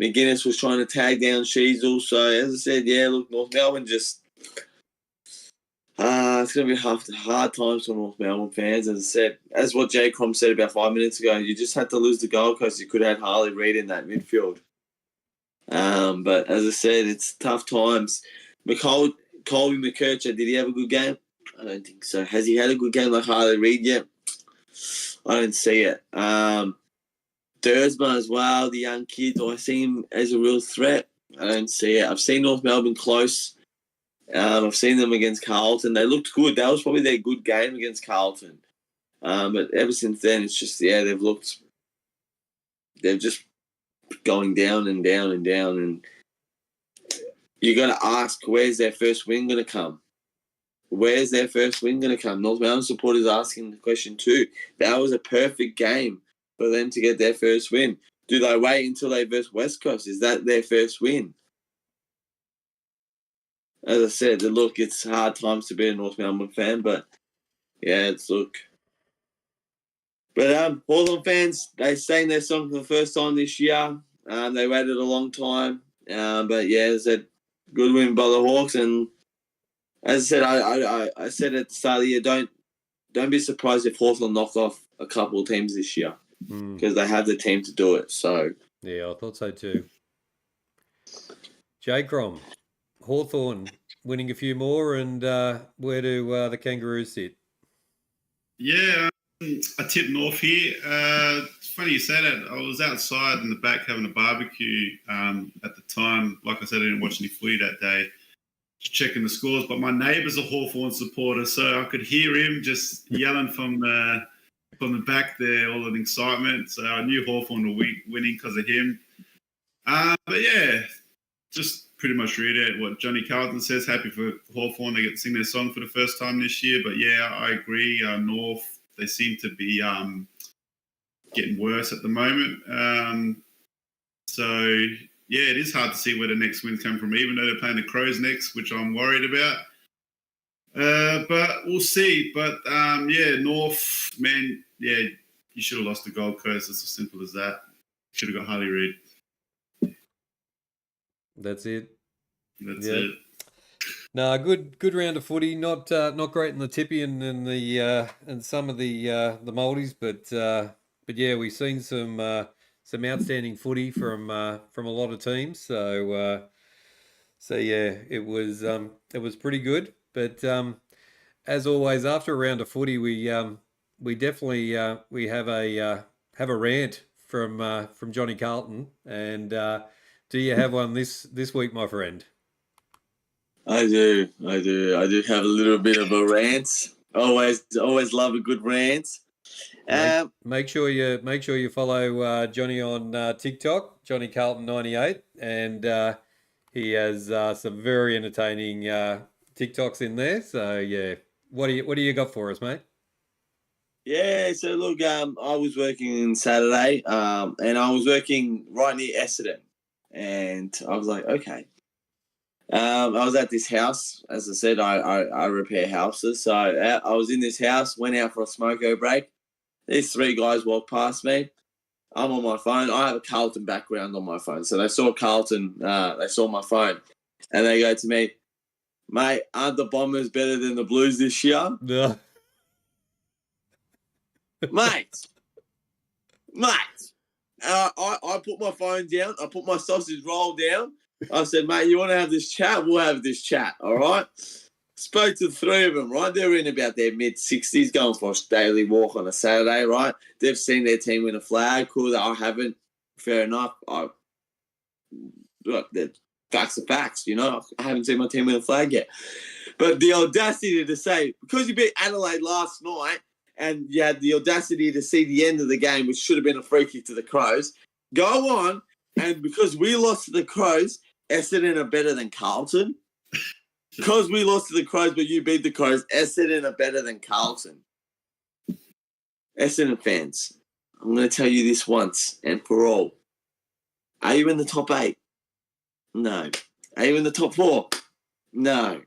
McGuinness was trying to tag down Sheasel. So as I said, look, North Melbourne just it's going to be hard times for North Melbourne fans. As I said, as what CROM said about 5 minutes ago, you just had to lose the Gold Coast. You could have had Harley Reid in that midfield. But as I said, it's tough times. Colby McKercher, did he have a good game? I don't think so. Has he had a good game like Harley Reid yet? I don't see it. Dersma as well, the young kid. Do I see him as a real threat? I don't see it. I've seen North Melbourne close. I've seen them against Carlton. They looked good. That was probably their good game against Carlton. But ever since then, it's just, they've just going down and down and down. And you got to ask, where's their first win going to come? Where's their first win going to come? North Melbourne supporters asking the question too. That was a perfect game for them to get their first win. Do they wait until they verse West Coast? Is that their first win? As I said, look, it's hard times to be a North Melbourne fan, but But Hawthorn fans, they sang their song for the first time this year. They waited a long time. But as I said, good win by the Hawks. And as I said, I said at the start of the year, don't be surprised if Hawthorn knock off a couple of teams this year because they have the team to do it. So yeah, I thought so too. CROM, Hawthorn winning a few more, and where do the Kangaroos sit? Yeah, I tipped North here. It's funny you say that. I was outside in the back having a barbecue at the time. Like I said, I didn't watch any footy that day, just checking the scores. But my neighbour's a Hawthorn supporter, so I could hear him just yelling from the back there, all of the excitement. So I knew Hawthorn were winning because of him. But yeah, just pretty much reiterate what Johnny Carlton says. Happy for Hawthorn. They get to sing their song for the first time this year. But yeah, I agree. North, they seem to be getting worse at the moment. So yeah, it is hard to see where the next wins come from, even though they're playing the Crows next, which I'm worried about. But we'll see. But North, man, you should have lost the Gold Coast. It's as simple as that. Should have got Harley Reid. That's it. That's it. No, good round of footy. Not great in the tippy and and some of the Maldies, but yeah, we've seen some outstanding footy from a lot of teams. So yeah, it was pretty good. But as always, after a round of footy, we definitely we have a rant from Johnny Carlton. And do you have one this week, my friend? I do have a little bit of a rant. Always love a good rant. Make sure you follow Johnny on TikTok, Johnny Carlton 98, and he has some very entertaining TikToks in there. So yeah, what do you got for us, mate? Yeah, so look, I was working Saturday, and I was working right near Essendon, and I was like, okay. I was at this house. As I said, I repair houses. So I was in this house, went out for a smoko break. These three guys walked past me. I'm on my phone. I have a Carlton background on my phone. So they saw Carlton, they saw my phone. And they go to me, mate, aren't the Bombers better than the Blues this year? No. Mate. I put my phone down. I put my sausage roll down. I said, mate, you want to have this chat? We'll have this chat, all right? Spoke to three of them, right? They're in about their mid-60s, going for a daily walk on a Saturday, right? They've seen their team win a flag. Cool, I haven't. Fair enough. Look, the facts are facts, you know? I haven't seen my team win a flag yet. But the audacity to say, because you beat Adelaide last night, and you had the audacity to see the end of the game, which should have been a free kick to the Crows, go on, and because we lost to the Crows, Essendon are better than Carlton. Because we lost to the Crows, but you beat the Crows, Essendon are better than Carlton. Essendon fans, I'm going to tell you this once and for all. Are you in the top 8? No. Are you in the top 4? No.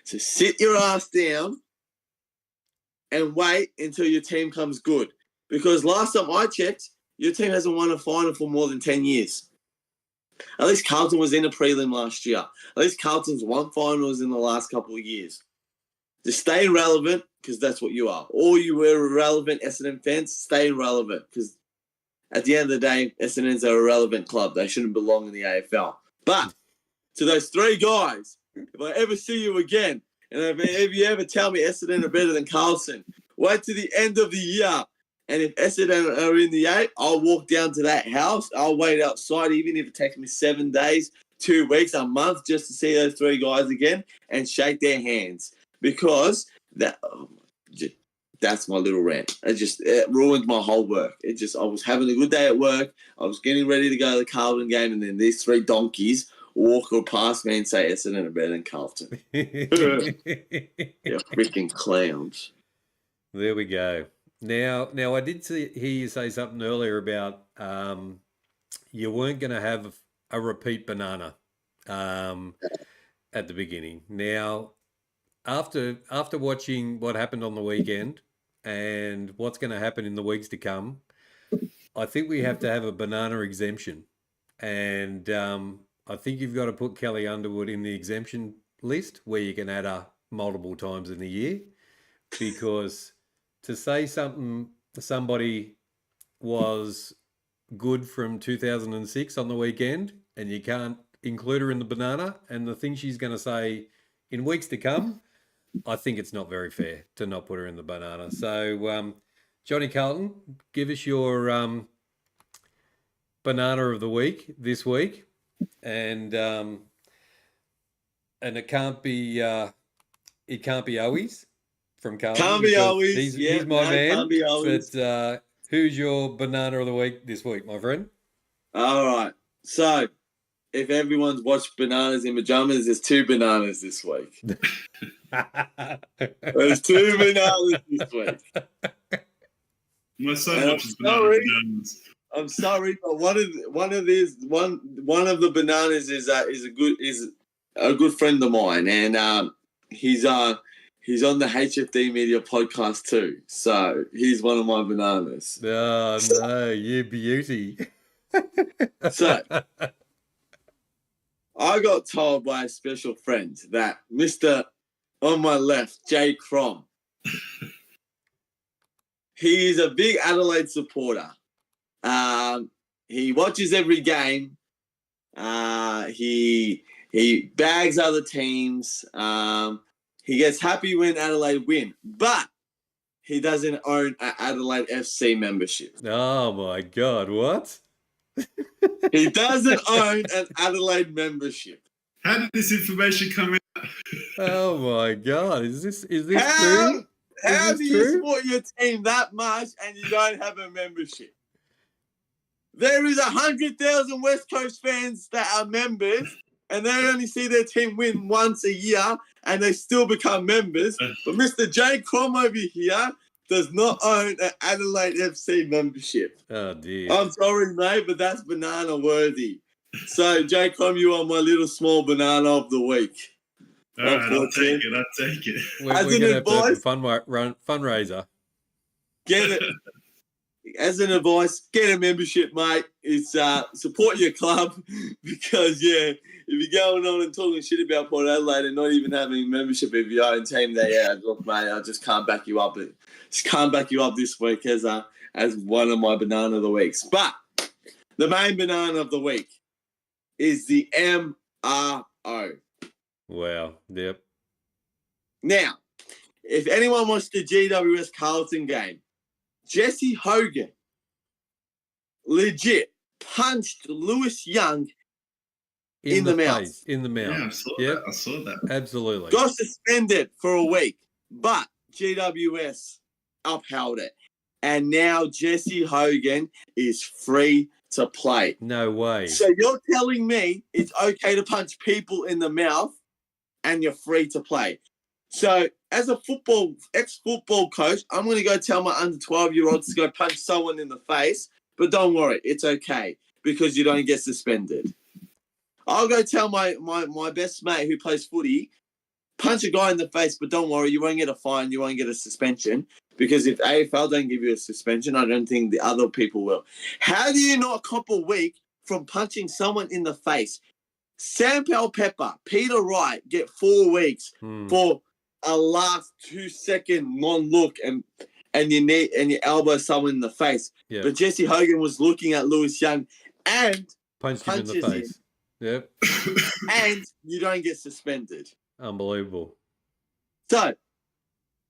So sit your ass down and wait until your team comes good. Because last time I checked, your team hasn't won a final for more than 10 years. At least Carlton was in a prelim last year. At least Carlton's won finals in the last couple of years. Just stay relevant, because that's what you are. All you were irrelevant Essendon fans, stay relevant, because at the end of the day, Essendon's are a relevant club. They shouldn't belong in the AFL. But to those three guys, if I ever see you again, and if you ever tell me Essendon are better than Carlton, wait to the end of the year. And if Essendon are in the 8, I'll walk down to that house. I'll wait outside, even if it takes me 7 days, 2 weeks, a month, just to see those three guys again and shake their hands. Because that's my little rant. It ruined my whole work. I was having a good day at work. I was getting ready to go to the Carlton game, and then these three donkeys walk past me and say Essendon are better than Carlton. They're freaking clowns. There we go. Now I did hear you say something earlier about you weren't going to have a repeat banana at the beginning. Now, after watching what happened on the weekend and what's going to happen in the weeks to come, I think we have to have a banana exemption. And I think you've got to put Kelly Underwood in the exemption list where you can add her multiple times in the year, because to say somebody was good from 2006 on the weekend and you can't include her in the banana, and the thing she's going to say in weeks to come, I think it's not very fair to not put her in the banana. So, Johnny Carlton, give us your banana of the week this week, and it can't be Owies from Carlton. Can't be Owies. He's my man. Can't be Owies. But who's your banana of the week this week, my friend? All right. So, if everyone's watched Bananas in Pajamas, there's 2 bananas this week. There's 2 bananas this week. My son watches bananas. I'm sorry, but one of the bananas is a good friend of mine, and he's on the HFD Media podcast too. So he's one of my bananas. Oh no, you beauty. So I got told by a special friend that Mr. on my left, CROM, he is a big Adelaide supporter. He watches every game. He bags other teams. He gets happy when Adelaide win, but he doesn't own an Adelaide FC membership. Oh my God, what? He doesn't own an Adelaide membership. How did this information come out? Oh my God! Is this How true? do you support your team that much and you don't have a membership? There is 100,000 West Coast fans that are members, and they only see their team win once a year, and they still become members. But Mr. J. CROM over here does not own an Adelaide FC membership. Oh dear! I'm sorry, mate, but that's banana worthy. So, J. CROM, you are my little small banana of the week. All right, I'll take it. We're going to have to have a fundraiser. Get it. As an advice, get a membership, mate. It's support your club because, if you're going on and talking shit about Port Adelaide and not even having a membership of your own team, look, mate, I just can't back you up. Just can't back you up this week as one of my banana of the weeks. But the main banana of the week is the MRO. Wow. Yep. Now, if anyone watched the GWS Carlton game, Jesse Hogan legit punched Lewis Young in the mouth. Face, in the mouth. Yeah, I saw that. Absolutely. Got suspended for a week, but GWS upheld it. And now Jesse Hogan is free to play. No way. So you're telling me it's okay to punch people in the mouth and you're free to play. So as a ex-football coach, I'm going to go tell my under 12-year-olds to go punch someone in the face. But don't worry, it's okay because you don't get suspended. I'll go tell my best mate who plays footy, punch a guy in the face, but don't worry, you won't get a fine, you won't get a suspension. Because if AFL don't give you a suspension, I don't think the other people will. How do you not cop a week from punching someone in the face? Sam Pepper, Peter Wright get 4 weeks for a last 2-second non-look and you elbow someone in the face. Yeah. But Jesse Hogan was looking at Lewis Young and punched him in the face. Yep. And you don't get suspended. Unbelievable. So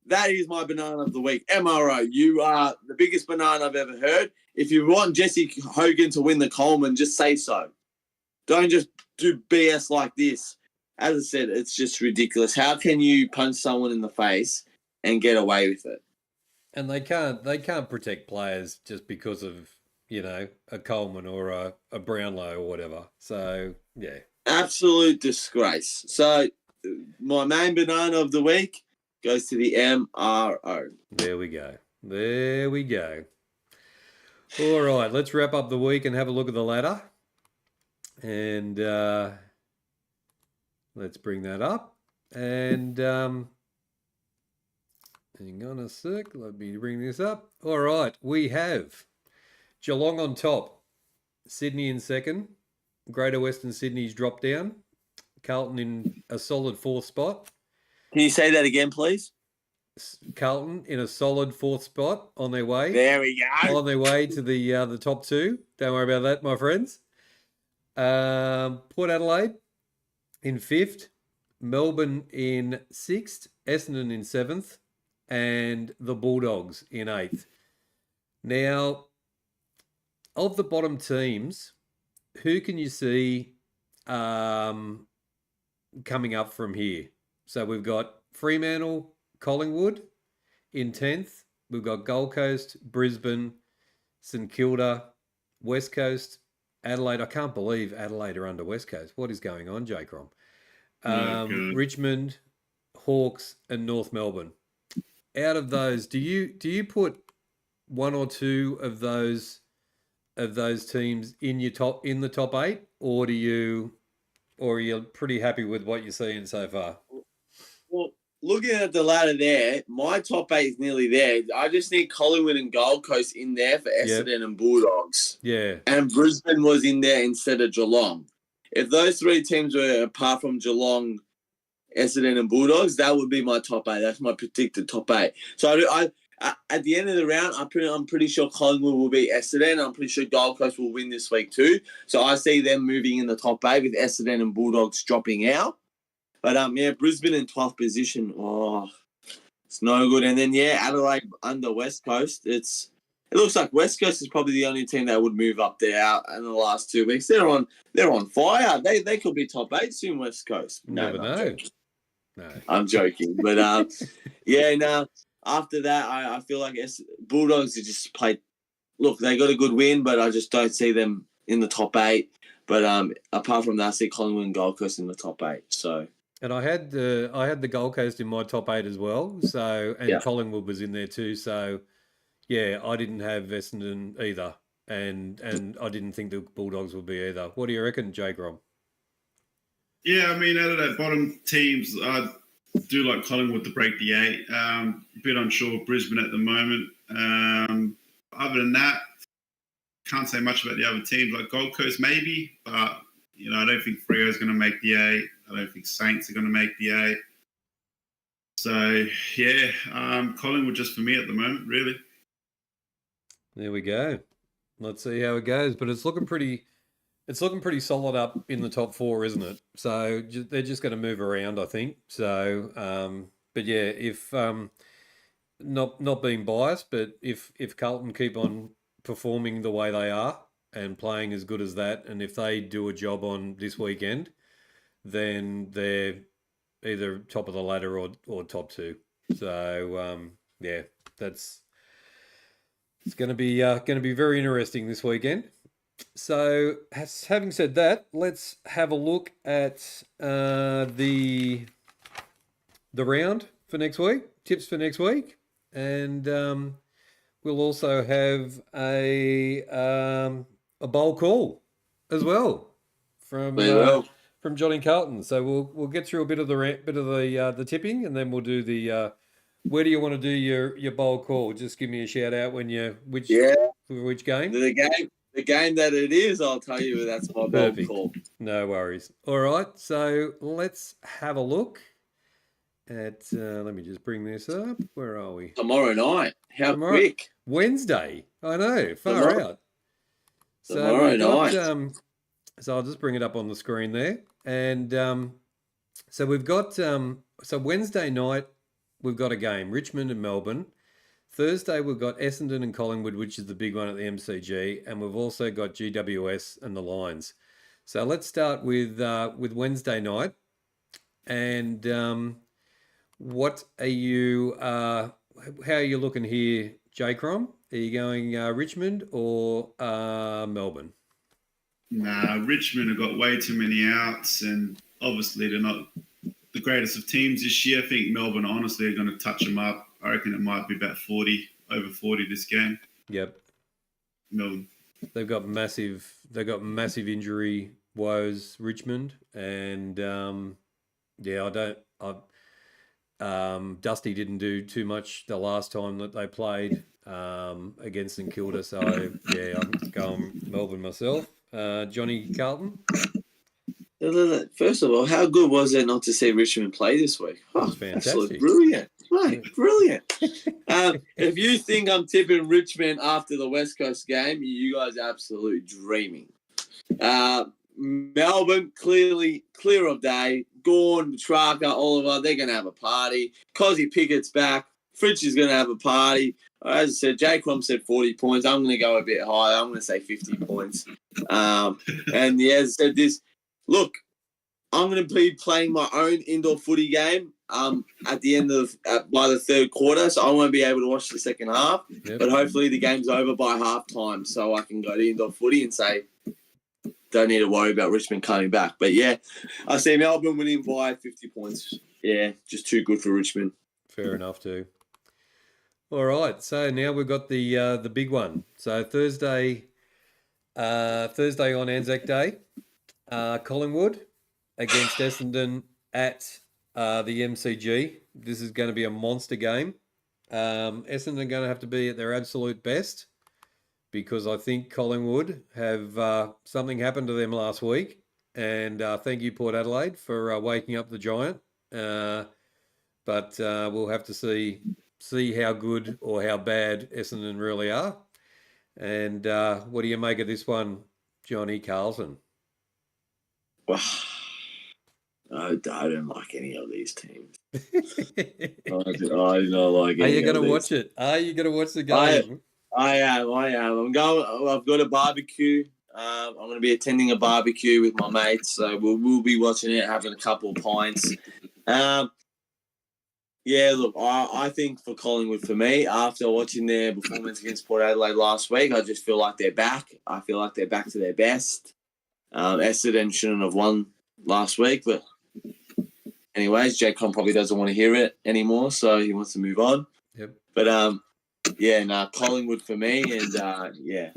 that is my banana of the week. MRO, you are the biggest banana I've ever heard. If you want Jesse Hogan to win the Coleman, just say so. Don't just do BS like this. As I said, it's just ridiculous. How can you punch someone in the face and get away with it? And they can't protect players just because of, a Coleman or a Brownlow or whatever. So, yeah. Absolute disgrace. So, my main banana of the week goes to the MRO. There we go. All right, let's wrap up the week and have a look at the ladder. And let's bring that up. And hang on a sec. Let me bring this up. All right, we have Geelong on top, Sydney in second, Greater Western Sydney's dropped down, Carlton in a solid 4th spot. Can you say that again, please? Carlton in a solid 4th spot on their way. There we go. On their way to the top 2. Don't worry about that, my friends. Port Adelaide in 5th, Melbourne in 6th, Essendon in 7th, and the Bulldogs in 8th. Now, of the bottom teams, who can you see coming up from here? So we've got Fremantle, Collingwood in 10th. We've got Gold Coast, Brisbane, St Kilda, West Coast, Adelaide. I can't believe Adelaide are under West Coast. What is going on, J. CROM? Richmond, Hawks, and North Melbourne. Out of those, do you put one or two of those teams in the top 8, or are you pretty happy with what you're seeing so far? Well, looking at the ladder there, my top 8 is nearly there. I just need Collingwood and Gold Coast in there for Essendon and Bulldogs. Yeah. And Brisbane was in there instead of Geelong. If those 3 teams were apart from Geelong, Essendon and Bulldogs, that would be my top 8. That's my predicted top 8. So I at the end of the round, I'm pretty sure Collingwood will beat Essendon. I'm pretty sure Gold Coast will win this week too. So I see them moving in the top 8 with Essendon and Bulldogs dropping out. But Brisbane in 12th position. Oh, it's no good. And then Adelaide under West Coast. It looks like West Coast is probably the only team that would move up there out in the last 2 weeks. They're on fire. They could be top 8 soon, West Coast. Never know. I'm joking. But, after that, I feel like Bulldogs have just played. Look, they got a good win, but I just don't see them in the top 8. But apart from that, I see Collingwood and Gold Coast in the top 8. So, and I had the Gold Coast in my top 8 as well. So, and Collingwood was in there too. So, yeah, I didn't have Essendon either, and I didn't think the Bulldogs would be either. What do you reckon, CROM? Yeah, I mean, out of that bottom teams, I do like Collingwood to break the 8. A bit unsure of Brisbane at the moment. Other than that, can't say much about the other teams. Like Gold Coast, maybe, but I don't think Freo's going to make the 8. I don't think Saints are going to make the 8. So Collingwood just for me at the moment, really. There we go. Let's see how it goes, but it's looking pretty solid up in the top 4, isn't it? So they're just going to move around, I think. So, but yeah, if not being biased, but if Carlton keep on performing the way they are and playing as good as that, and if they do a job on this weekend, then they're either top of the ladder or top 2. So it's going to be very interesting this weekend. So, having said that, let's have a look at the round for next week, tips for next week, and we'll also have a bowl call as well from Johnny Carlton. So we'll get through a bit of the tipping, and then we'll do the. Where do you want to do your bowl call? Just give me a shout out when which game. The game that it is, I'll tell you that's my bowl call. No worries. All right, so let's have a look at. Let me just bring this up. Where are we? Tomorrow night. How quick? Wednesday. I know. Far out. Tomorrow night. So I'll just bring it up on the screen there, and so we've got so Wednesday night we've got a game, Richmond and Melbourne. Thursday, we've got Essendon and Collingwood, which is the big one at the MCG, and we've also got GWS and the Lions. So let's start with Wednesday night. And what are you? How are you looking here, CROM? Are you going Richmond or Melbourne? Nah, Richmond have got way too many outs, and obviously they're not the greatest of teams this year. I think Melbourne, honestly, are going to touch them up. I reckon it might be about over 40 this game. Yep. Melbourne. They've got massive injury woes, Richmond, and Dusty didn't do too much the last time that they played against St Kilda, so I'm going Melbourne myself. Johnny Carlton. First of all, how good was it not to see Richmond play this week? Oh, fantastic. Absolutely brilliant. Mate, brilliant. If you think I'm tipping Richmond after the West Coast game, you guys are absolutely dreaming. Melbourne, clearly clear of day. Gawn, Traka, Oliver, they're going to have a party. Cozzy Pickett's back. Fritsch is going to have a party. As I said, CROM said 40 points. I'm going to go a bit higher. I'm going to say 50 points. And as I said this, look, I'm going to be playing my own indoor footy game at the end of by the third quarter, so I won't be able to watch the second half. Yep. But hopefully the game's over by halftime, so I can go to indoor footy and say don't need to worry about Richmond coming back. But yeah, I see Melbourne winning by 50 points. Yeah, just too good for Richmond. Fair enough too. All right, so now we've got the big one. So Thursday on Anzac Day, Collingwood against Essendon at the MCG. This is going to be a monster game. Essendon are going to have to be at their absolute best because I think Collingwood have something happened to them last week. And thank you, Port Adelaide, for waking up the giant. But we'll have to see how good or how bad Essendon really are. And what do you make of this one, Johnny Carlton? Well, I don't like any of these teams. I don't like any. Are you going to watch it? Are you going to watch the game? I am. I'm going. I've got a barbecue. I'm going to be attending a barbecue with my mates, so we'll be watching it, having a couple of pints. Yeah, look, I think for Collingwood, for me, after watching their performance against Port Adelaide last week, I just feel like they're back. I feel like they're back to their best. Essendon shouldn't have won last week, but anyways, CROM probably doesn't want to hear it anymore, so he wants to move on. Yep. But, Collingwood for me, and, yeah.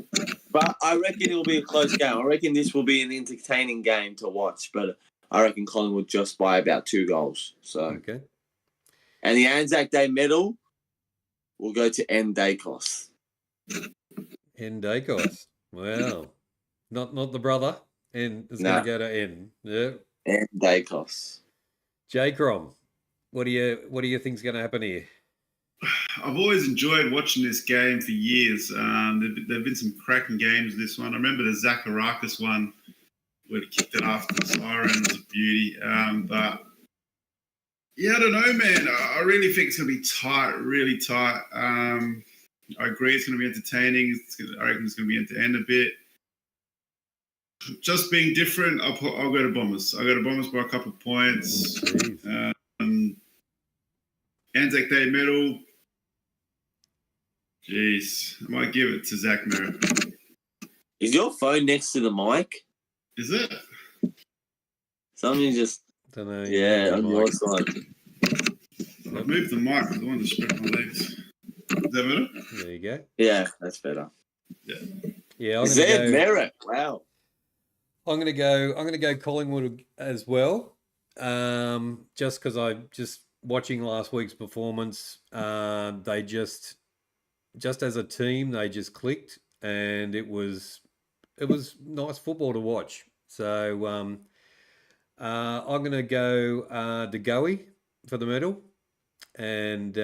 But I reckon it'll be a close game. I reckon this will be an entertaining game to watch, but I reckon Collingwood just by about 2 goals. So Okay. And the Anzac Day medal will go to N. Dacos. N. Dacos. Wow. Not the brother. N is going to go to N. Yeah. N. Dacos. CROM, what do you think's going to happen here? I've always enjoyed watching this game for years. There've been some cracking games in this one. I remember the Zacharakis one where he kicked it after the siren. It was a beauty. But yeah, I don't know, man. I really think it's going to be tight, really tight. I agree it's going to be entertaining. I reckon it's going to be end-to-end a bit. Just being different, I'll go to Bombers. I'll go to Bombers by a couple of points. Anzac Day medal. Jeez, I might give it to Zach Merritt. Is your phone next to the mic? Is it? Something just... Don't know. Yeah, on your side. I've moved the mic. I don't want to spread my legs. Is that better? There you go. Yeah, that's better. Yeah, I'm Zach going to go. Merritt. Wow. I'm going to go Collingwood as well. Just because I just watching last week's performance, they just as a team they just clicked, and it was nice football to watch. So I'm going to go De Goey for the medal, and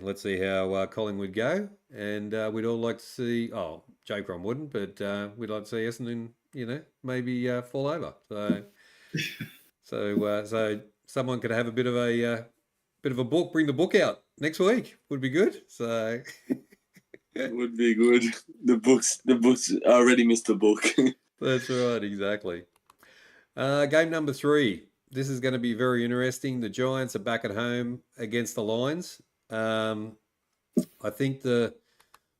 let's see how Collingwood go. And we'd all like to see. Oh, CROM wouldn't, but we'd like to see Essendon, maybe fall over. So someone could have a bit of a book. Bring the book out next week. Would be good. So it would be good. The books I already missed the book. That's right, exactly. Game number 3. This is going to be very interesting. The Giants are back at home against the Lions. I think the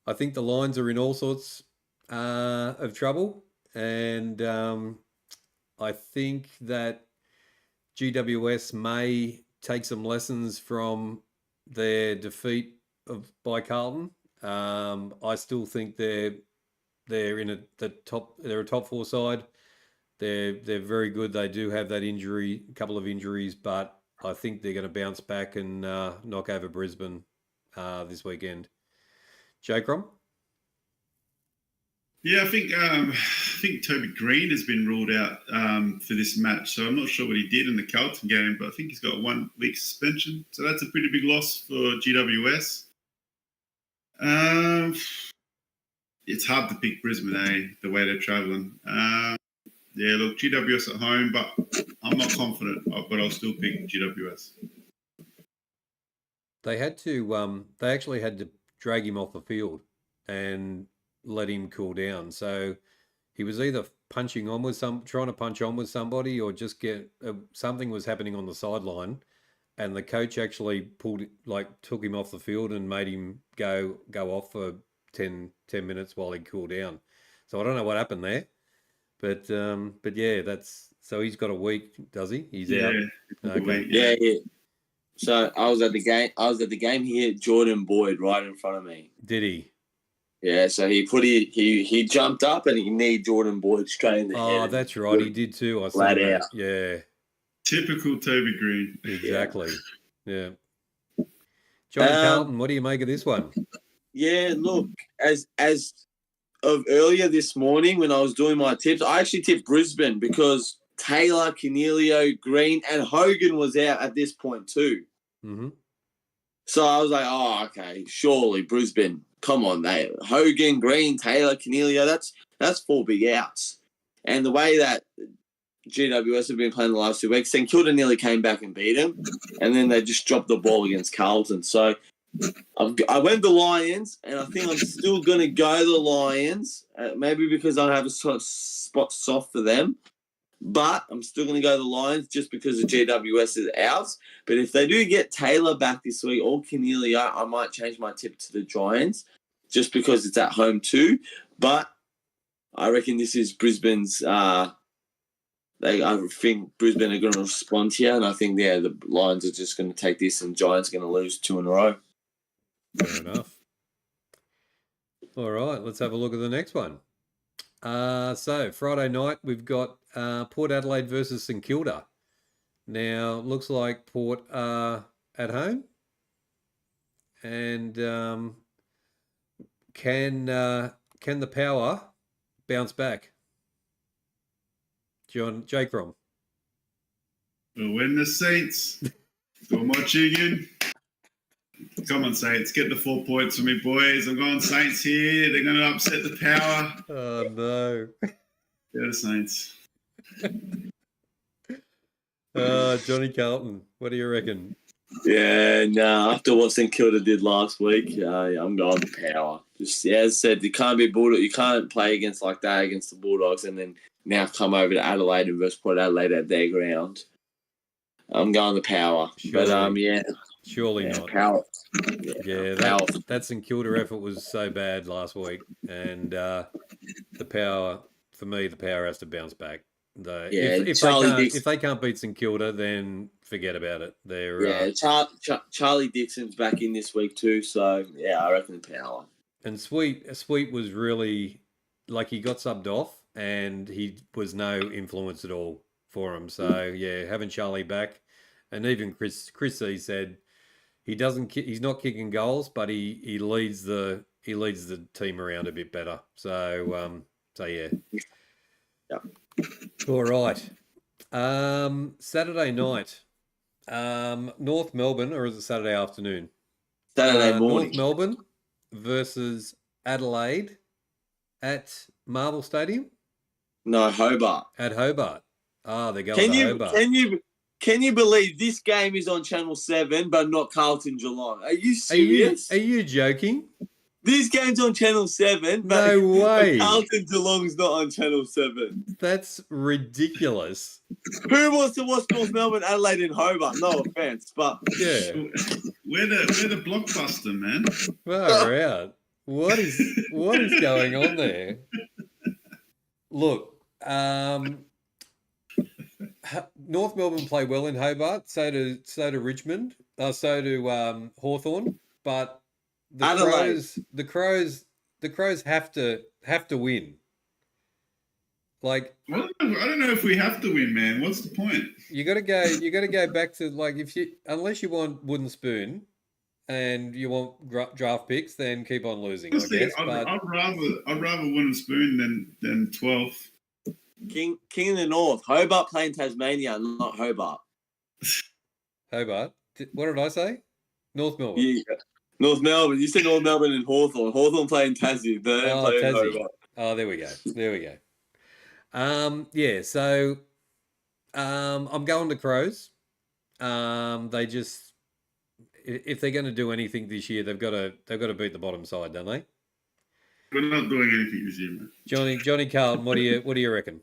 Lions are in all sorts of trouble, and I think that GWS may take some lessons from their defeat by Carlton. I still think they're in the top. They're a top 4 side. They're very good. They do have that couple of injuries, but I think they're going to bounce back and knock over Brisbane this weekend. CROM? Yeah, I think Toby Green has been ruled out for this match, so I'm not sure what he did in the Carlton game, but I think he's got a 1-week suspension, so that's a pretty big loss for GWS. It's hard to pick Brisbane, the way they're travelling. Yeah, look, GWS at home, but I'm not confident, but I'll still pick GWS. They actually had to drag him off the field and let him cool down. So he was either trying to punch on with somebody, or just something was happening on the sideline, and the coach actually took him off the field and made him go off for 10 minutes while he cooled down. So I don't know what happened there, but yeah, so he's got a week, does he? He's out. Okay. Yeah. So I was at the game. He hit Jordan Boyd right in front of me. Did he? Yeah, so he jumped up and he kneed Jordan Boyd straight in the head. Oh, that's right. He did too. I saw Flat that. out. Yeah. Typical Toby Green. Exactly. Yeah. John Carlton, what do you make of this one? Yeah, look, as of earlier this morning when I was doing my tips, I actually tipped Brisbane because Taylor, Canelio, Green, and Hogan was out at this point too. Mm-hmm. So I was like, oh, okay, surely Brisbane. Come on, Hogan, Green, Taylor, Canelio, that's 4 big outs. And the way that GWS have been playing the last 2 weeks, St Kilda nearly came back and beat them, and then they just dropped the ball against Carlton. So I went the Lions, and I think I'm still going to go the Lions, maybe because I have a spot soft for them. But I'm still going to go the Lions just because the GWS is out. But if they do get Taylor back this week or Cornelia, I might change my tip to the Giants just because it's at home too. But I reckon this is Brisbane's. I think Brisbane are going to respond here, and I think the Lions are just going to take this, and Giants are going to lose 2 in a row. Fair enough. All right, let's have a look at the next one. So Friday night we've got Port Adelaide versus St Kilda. Now looks like Port are at home, and can the Power bounce back? J. CROM. We'll win the Saints. Go my chicken. Come on, Saints. Get the 4 points for me, boys. I'm going Saints here. They're going to upset the Power. Oh, no. Yeah, the Saints. Johnny Carlton, what do you reckon? Yeah, no. After what St Kilda did last week, I'm going the Power. Just as I said, you can't be Bulldog. You can't play against like that against the Bulldogs, and then now come over to Adelaide and versus Port Adelaide at their ground. I'm going the Power, Surely. but Surely not. Power. Yeah, that St Kilda effort was so bad last week, and the Power, for me, the Power has to bounce back. If they can't beat St Kilda, then forget about it. Charlie Dixon's back in this week too, so I reckon the Power. And Sweet was really like he got subbed off, and he was no influence at all for him. So having Charlie back, and even Chris C said he's not kicking goals, but he leads the team around a bit better. So yeah. Yep. All right. Saturday night. North Melbourne, or is it Saturday afternoon? Saturday morning. North Melbourne versus Adelaide at Marvel Stadium? No, Hobart. At Hobart. They're going to Hobart. Can you believe this game is on Channel 7 but not Carlton Geelong? Are you serious? Are you joking? This game's on Channel 7, but no way. Carlton Geelong's not on Channel 7. That's ridiculous. Who wants to watch North Melbourne, Adelaide, and Hobart? No offense, but yeah, we're the blockbuster, man. Far out. What is going on there? Look, North Melbourne play well in Hobart. So do Richmond. So do Hawthorn. But the Crows have to win. Like I don't know if we have to win, man. What's the point? You got to go back to like unless you want wooden spoon, and you want draft picks, then keep on losing. Honestly, I'd rather wooden spoon than 12. King in the North. Hobart playing Tasmania, not Hobart. Hobart. What did I say? North Melbourne. Yeah. North Melbourne. You said North Melbourne and Hawthorn. Hawthorn playing Tassie. They're playing Tassie. Hobart. Oh, there we go. So I'm going to Crows. They just, if they're going to do anything this year, they've got to beat the bottom side, don't they? We're not doing anything this year, man. Johnny Carlton, what do you reckon?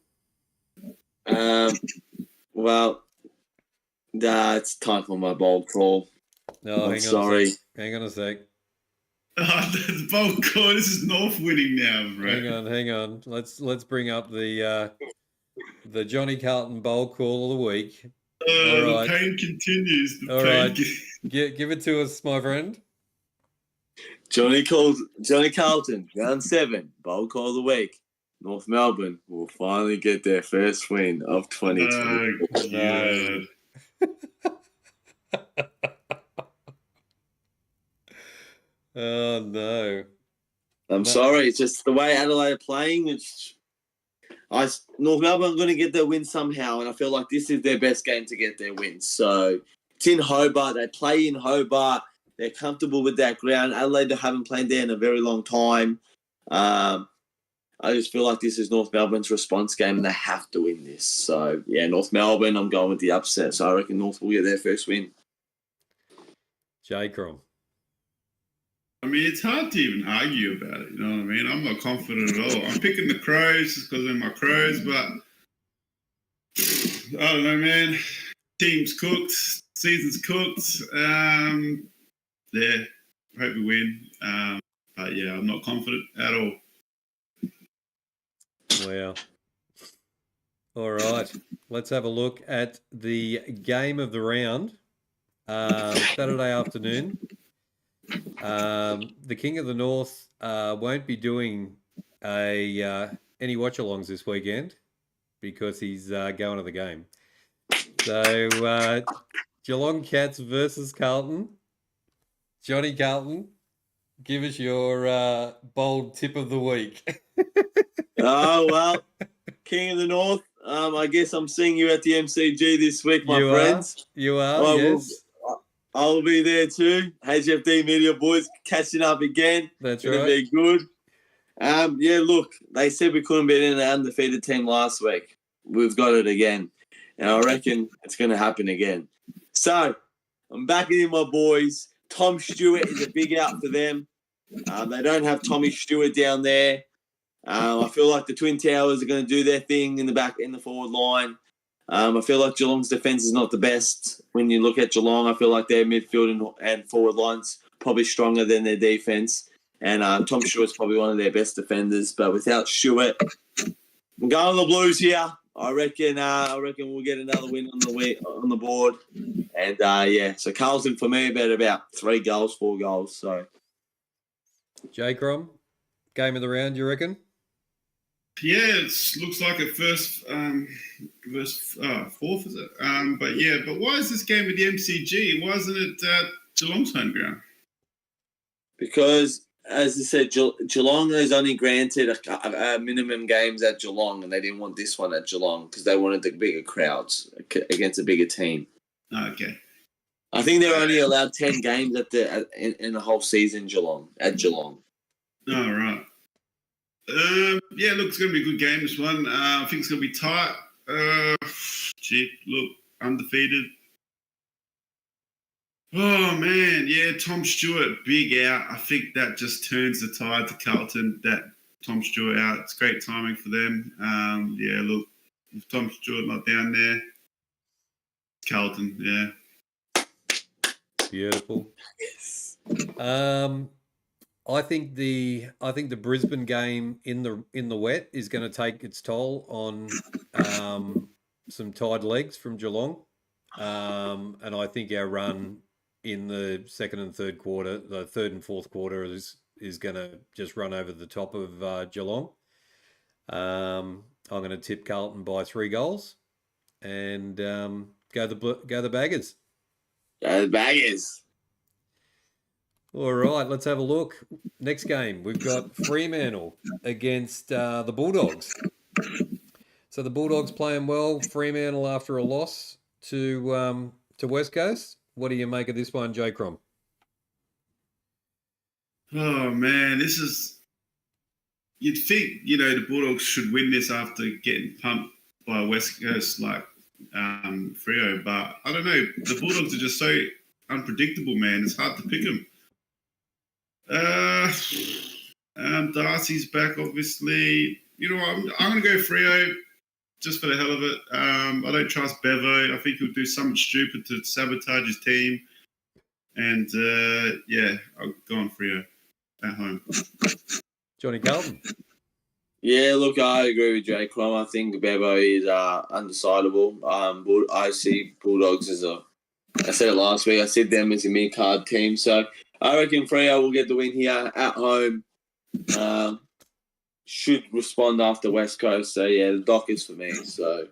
Well, it's time for my bold call. No, hang on a sec. The bold call. This is North winning now, bro. Hang on. Let's bring up the Johnny Carlton bold call of the week. All right. The pain continues. All right. Give it to us, my friend. Johnny Carlton, round 7, bold call of the week. North Melbourne will finally get their first win of 2020. No. Oh no! I'm sorry. It's just the way Adelaide are playing. North Melbourne are going to get their win somehow, and I feel like this is their best game to get their win. So it's in Hobart. They play in Hobart. They're comfortable with that ground. Adelaide haven't played there in a very long time. I just feel like this is North Melbourne's response game, and they have to win this. So North Melbourne. I'm going with the upset. So I reckon North will get their first win. J. CROM. I mean, it's hard to even argue about it. You know what I mean? I'm not confident at all. I'm picking the Crows just because they're my Crows, but I don't know, man. Team's cooked. Season's cooked. Yeah, hope we win. But yeah, I'm not confident at all. Wow. All right. Let's have a look at the game of the round. Saturday afternoon. The King of the North won't be doing any watch-alongs this weekend because he's going to the game. So Geelong Cats versus Carlton. Johnny Carlton, give us your bold tip of the week. Oh, well, King of the North, I guess I'm seeing you at the MCG this week, my friends. You are, yes. I'll be there too. HFD Media boys catching up again. That's Gonna right. be good. Yeah, look, they said we couldn't beat an undefeated team last week. We've got it again. And I reckon it's going to happen again. So, I'm backing in my boys. Tom Stewart is a big out for them. They don't have Tommy Stewart down there. I feel like the Twin Towers are going to do their thing in the forward line. I feel like Geelong's defence is not the best. When you look at Geelong, I feel like their midfield and forward line's probably stronger than their defence. And Tom Stewart's probably one of their best defenders. But without Stewart, I'm going the Blues here. I reckon we'll get another win on the board. And, yeah, so Carlton for me about 3 goals, 4 goals. So, CROM, game of the round, you reckon? Yeah, it looks like a fourth, is it? But why is this game at the MCG? Why isn't it Geelong's home ground? Because, as I said, Geelong is only granted a minimum games at Geelong, and they didn't want this one at Geelong because they wanted the bigger crowds against a bigger team. Okay. I think they're only allowed 10 games in the whole season at Geelong. All right. Yeah, look, it's going to be a good game, this one. I think it's going to be tight. Look, undefeated. Oh, man, yeah, Tom Stewart, big out. I think that just turns the tide to Carlton, that Tom Stewart out. It's great timing for them. Yeah, look, if Tom Stewart not down there, Carlton, yeah. Beautiful. I think the Brisbane game in the wet is going to take its toll on some tired legs from Geelong, and I think our run in the second and third quarter, the third and fourth quarter, is going to just run over the top of Geelong. I'm going to tip Carlton by 3 goals, and go the Baggers. Go the Baggers. All right, let's have a look. Next game, we've got Fremantle against the Bulldogs. So the Bulldogs playing well. Fremantle after a loss to West Coast. What do you make of this one, CROM? Oh, man, this is... You'd think, the Bulldogs should win this after getting pumped by West Coast like Freo, but I don't know. The Bulldogs are just so unpredictable, man. It's hard to pick them. Darcy's back, obviously. I'm going to go Freo just for the hell of it. I don't trust Bevo. I think he'll do something stupid to sabotage his team. And, I'll go on Freo at home. Johnny Carlton. Yeah, look, I agree with CROM. I think Bevo is undecidable. I see Bulldogs as I said it last week, I said them as a mid-card team. So I reckon Freo will get the win here at home. Should respond after West Coast. So, yeah, the Dockers for me. So,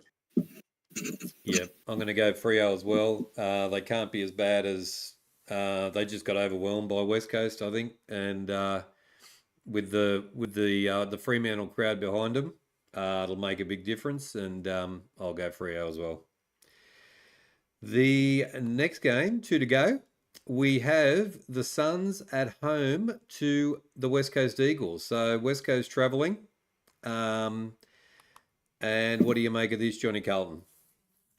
yeah, I'm going to go Freo as well. They can't be as bad as they just got overwhelmed by West Coast, I think. And with the Fremantle crowd behind them, it'll make a big difference. And I'll go Freo as well. The next game, 2 to go. We have the Suns at home to the West Coast Eagles. So West Coast travelling. And what do you make of this, Johnny Carlton?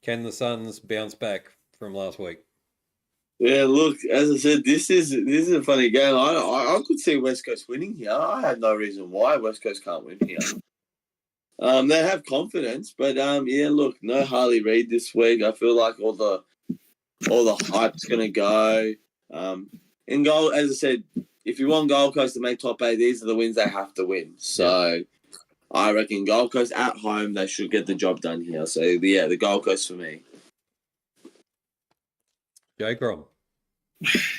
Can the Suns bounce back from last week? yeah, look, as I said, this is a funny game. I could see West Coast winning here. I have no reason why West Coast can't win here. They have confidence, but yeah, look, no Harley Reid this week. I feel like all the hype's gonna go. In goal, as I said, if you want Gold Coast to make top 8, these are the wins they have to win. So I reckon Gold Coast at home, they should get the job done here. So yeah, the Gold Coast for me. CROM.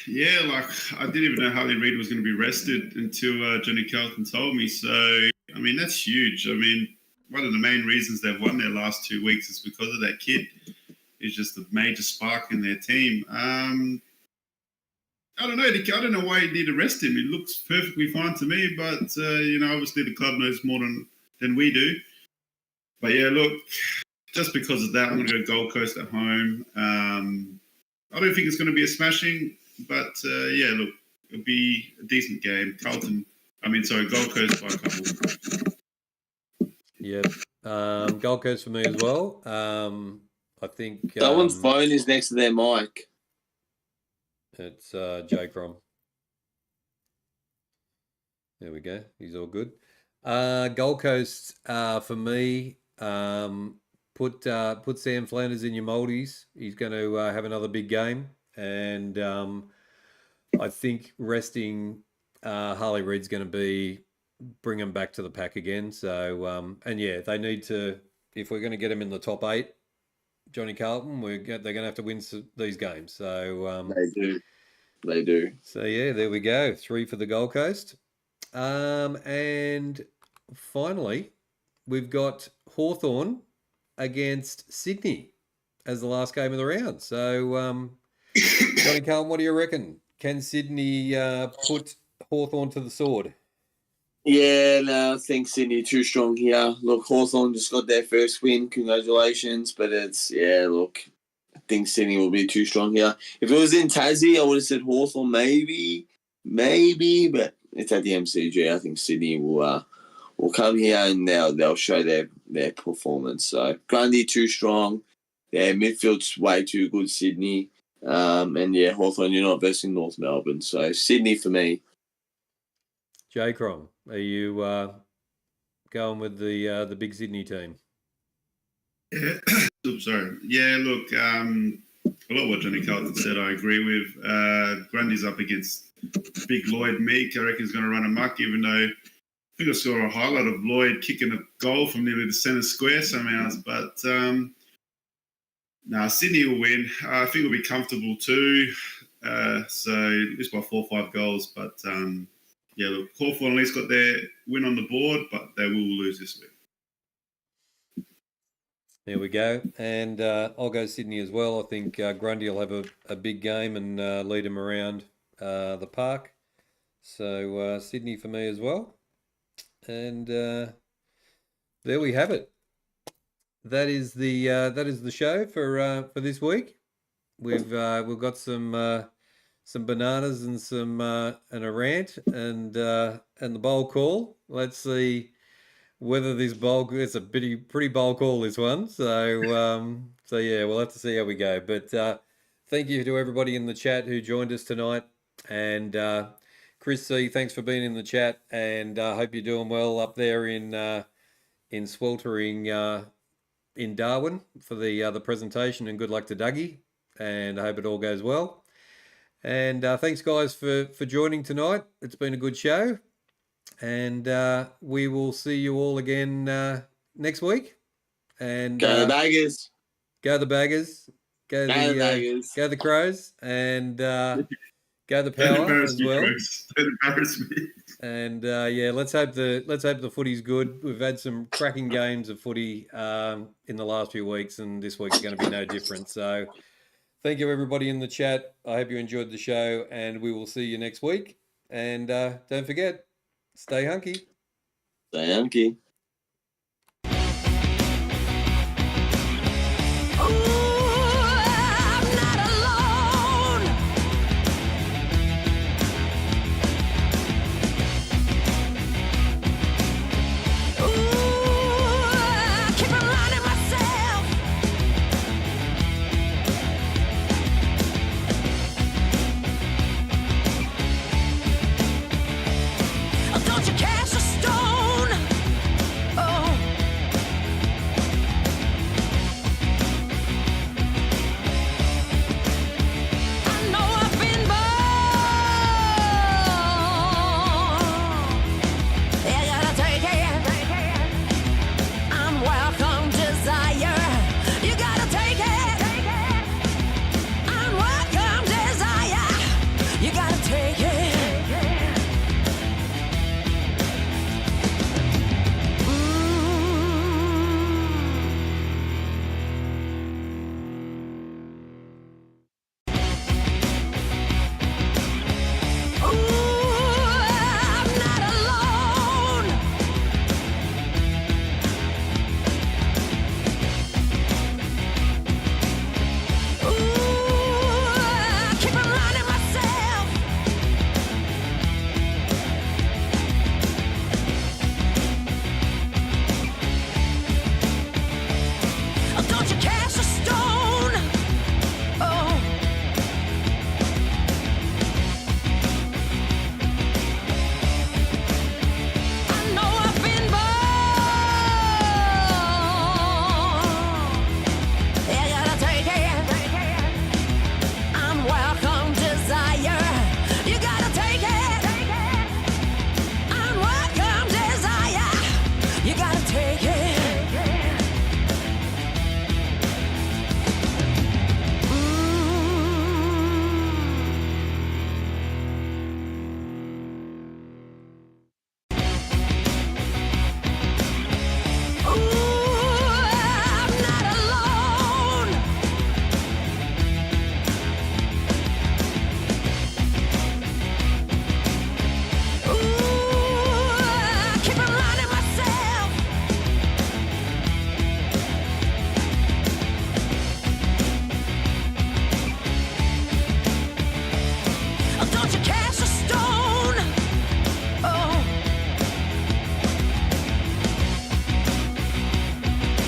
Yeah, like I didn't even know Harley Reid was going to be rested until Johnny Carlton told me. So, I mean, that's huge. I mean, one of the main reasons they've won their last 2 weeks is because of that kid. He's just a major spark in their team. I don't know. I don't know why you need to rest him. He looks perfectly fine to me, but obviously the club knows more than we do. But yeah, look, just because of that, I'm going to go Gold Coast at home. I don't think it's going to be a smashing, but yeah, look, it'll be a decent game. Gold Coast by a couple. Yeah, Gold Coast for me as well. I think Someone's phone is next to their mic. It's CROM. There we go. He's all good. Gold Coast for me. Put Sam Flanders in your Maldies. He's going to have another big game, and I think resting Harley Reid's going to bring him back to the pack again. So and yeah, they need to, if we're going to get him in the top 8, Johnny Carlton, they're going to have to win these games. So they do. So yeah, there we go. 3 for the Gold Coast, and finally we've got Hawthorn against Sydney as the last game of the round. So, Johnny Carlton, what do you reckon? Can Sydney put Hawthorn to the sword? Yeah, no, I think Sydney too strong here. Look, Hawthorn just got their first win. Congratulations. But look, I think Sydney will be too strong here. If it was in Tassie, I would have said Hawthorn maybe, but it's at the MCG. I think Sydney will come here and they'll show their performance. So Grundy too strong. Their midfield's way too good, Sydney. And yeah, Hawthorn, you're not versing North Melbourne. So Sydney for me. CROM, are you going with the big Sydney team? Yeah. Oops, sorry. Yeah, look, a lot of what Johnny Carlton said I agree with. Grundy's up against big Lloyd Meek. I reckon he's going to run amok, even though I think I saw a highlight of Lloyd kicking a goal from nearly the centre square somehow. But Sydney will win. I think it'll be comfortable too. So just by 4 or 5 goals. But yeah, look, Hawthorn at least got their win on the board, but they will lose this week. There we go. And I'll go Sydney as well. I think Grundy will have a big game and lead him around the park. So Sydney for me as well. And there we have it. That is the show for this week. We've got some bananas and and a rant and the bowl call. Let's see whether this bowl, it's a pretty bowl call, this one. So yeah, we'll have to see how we go. But thank you to everybody in the chat who joined us tonight. And Chris C, thanks for being in the chat, and I hope you're doing well up there in sweltering in Darwin for the presentation, and good luck to Dougie, and I hope it all goes well. And thanks guys for joining tonight. It's been a good show, and we will see you all again next week. And go the Baggers. Go the Baggers. Go the Baggers. Go the Crows, and go the Power as well. Don't embarrass me. And yeah, let's hope the footy's good. We've had some cracking games of footy in the last few weeks, and this week's going to be no different. So thank you everybody in the chat. I hope you enjoyed the show, and we will see you next week. And don't forget, stay hunky. Stay hunky.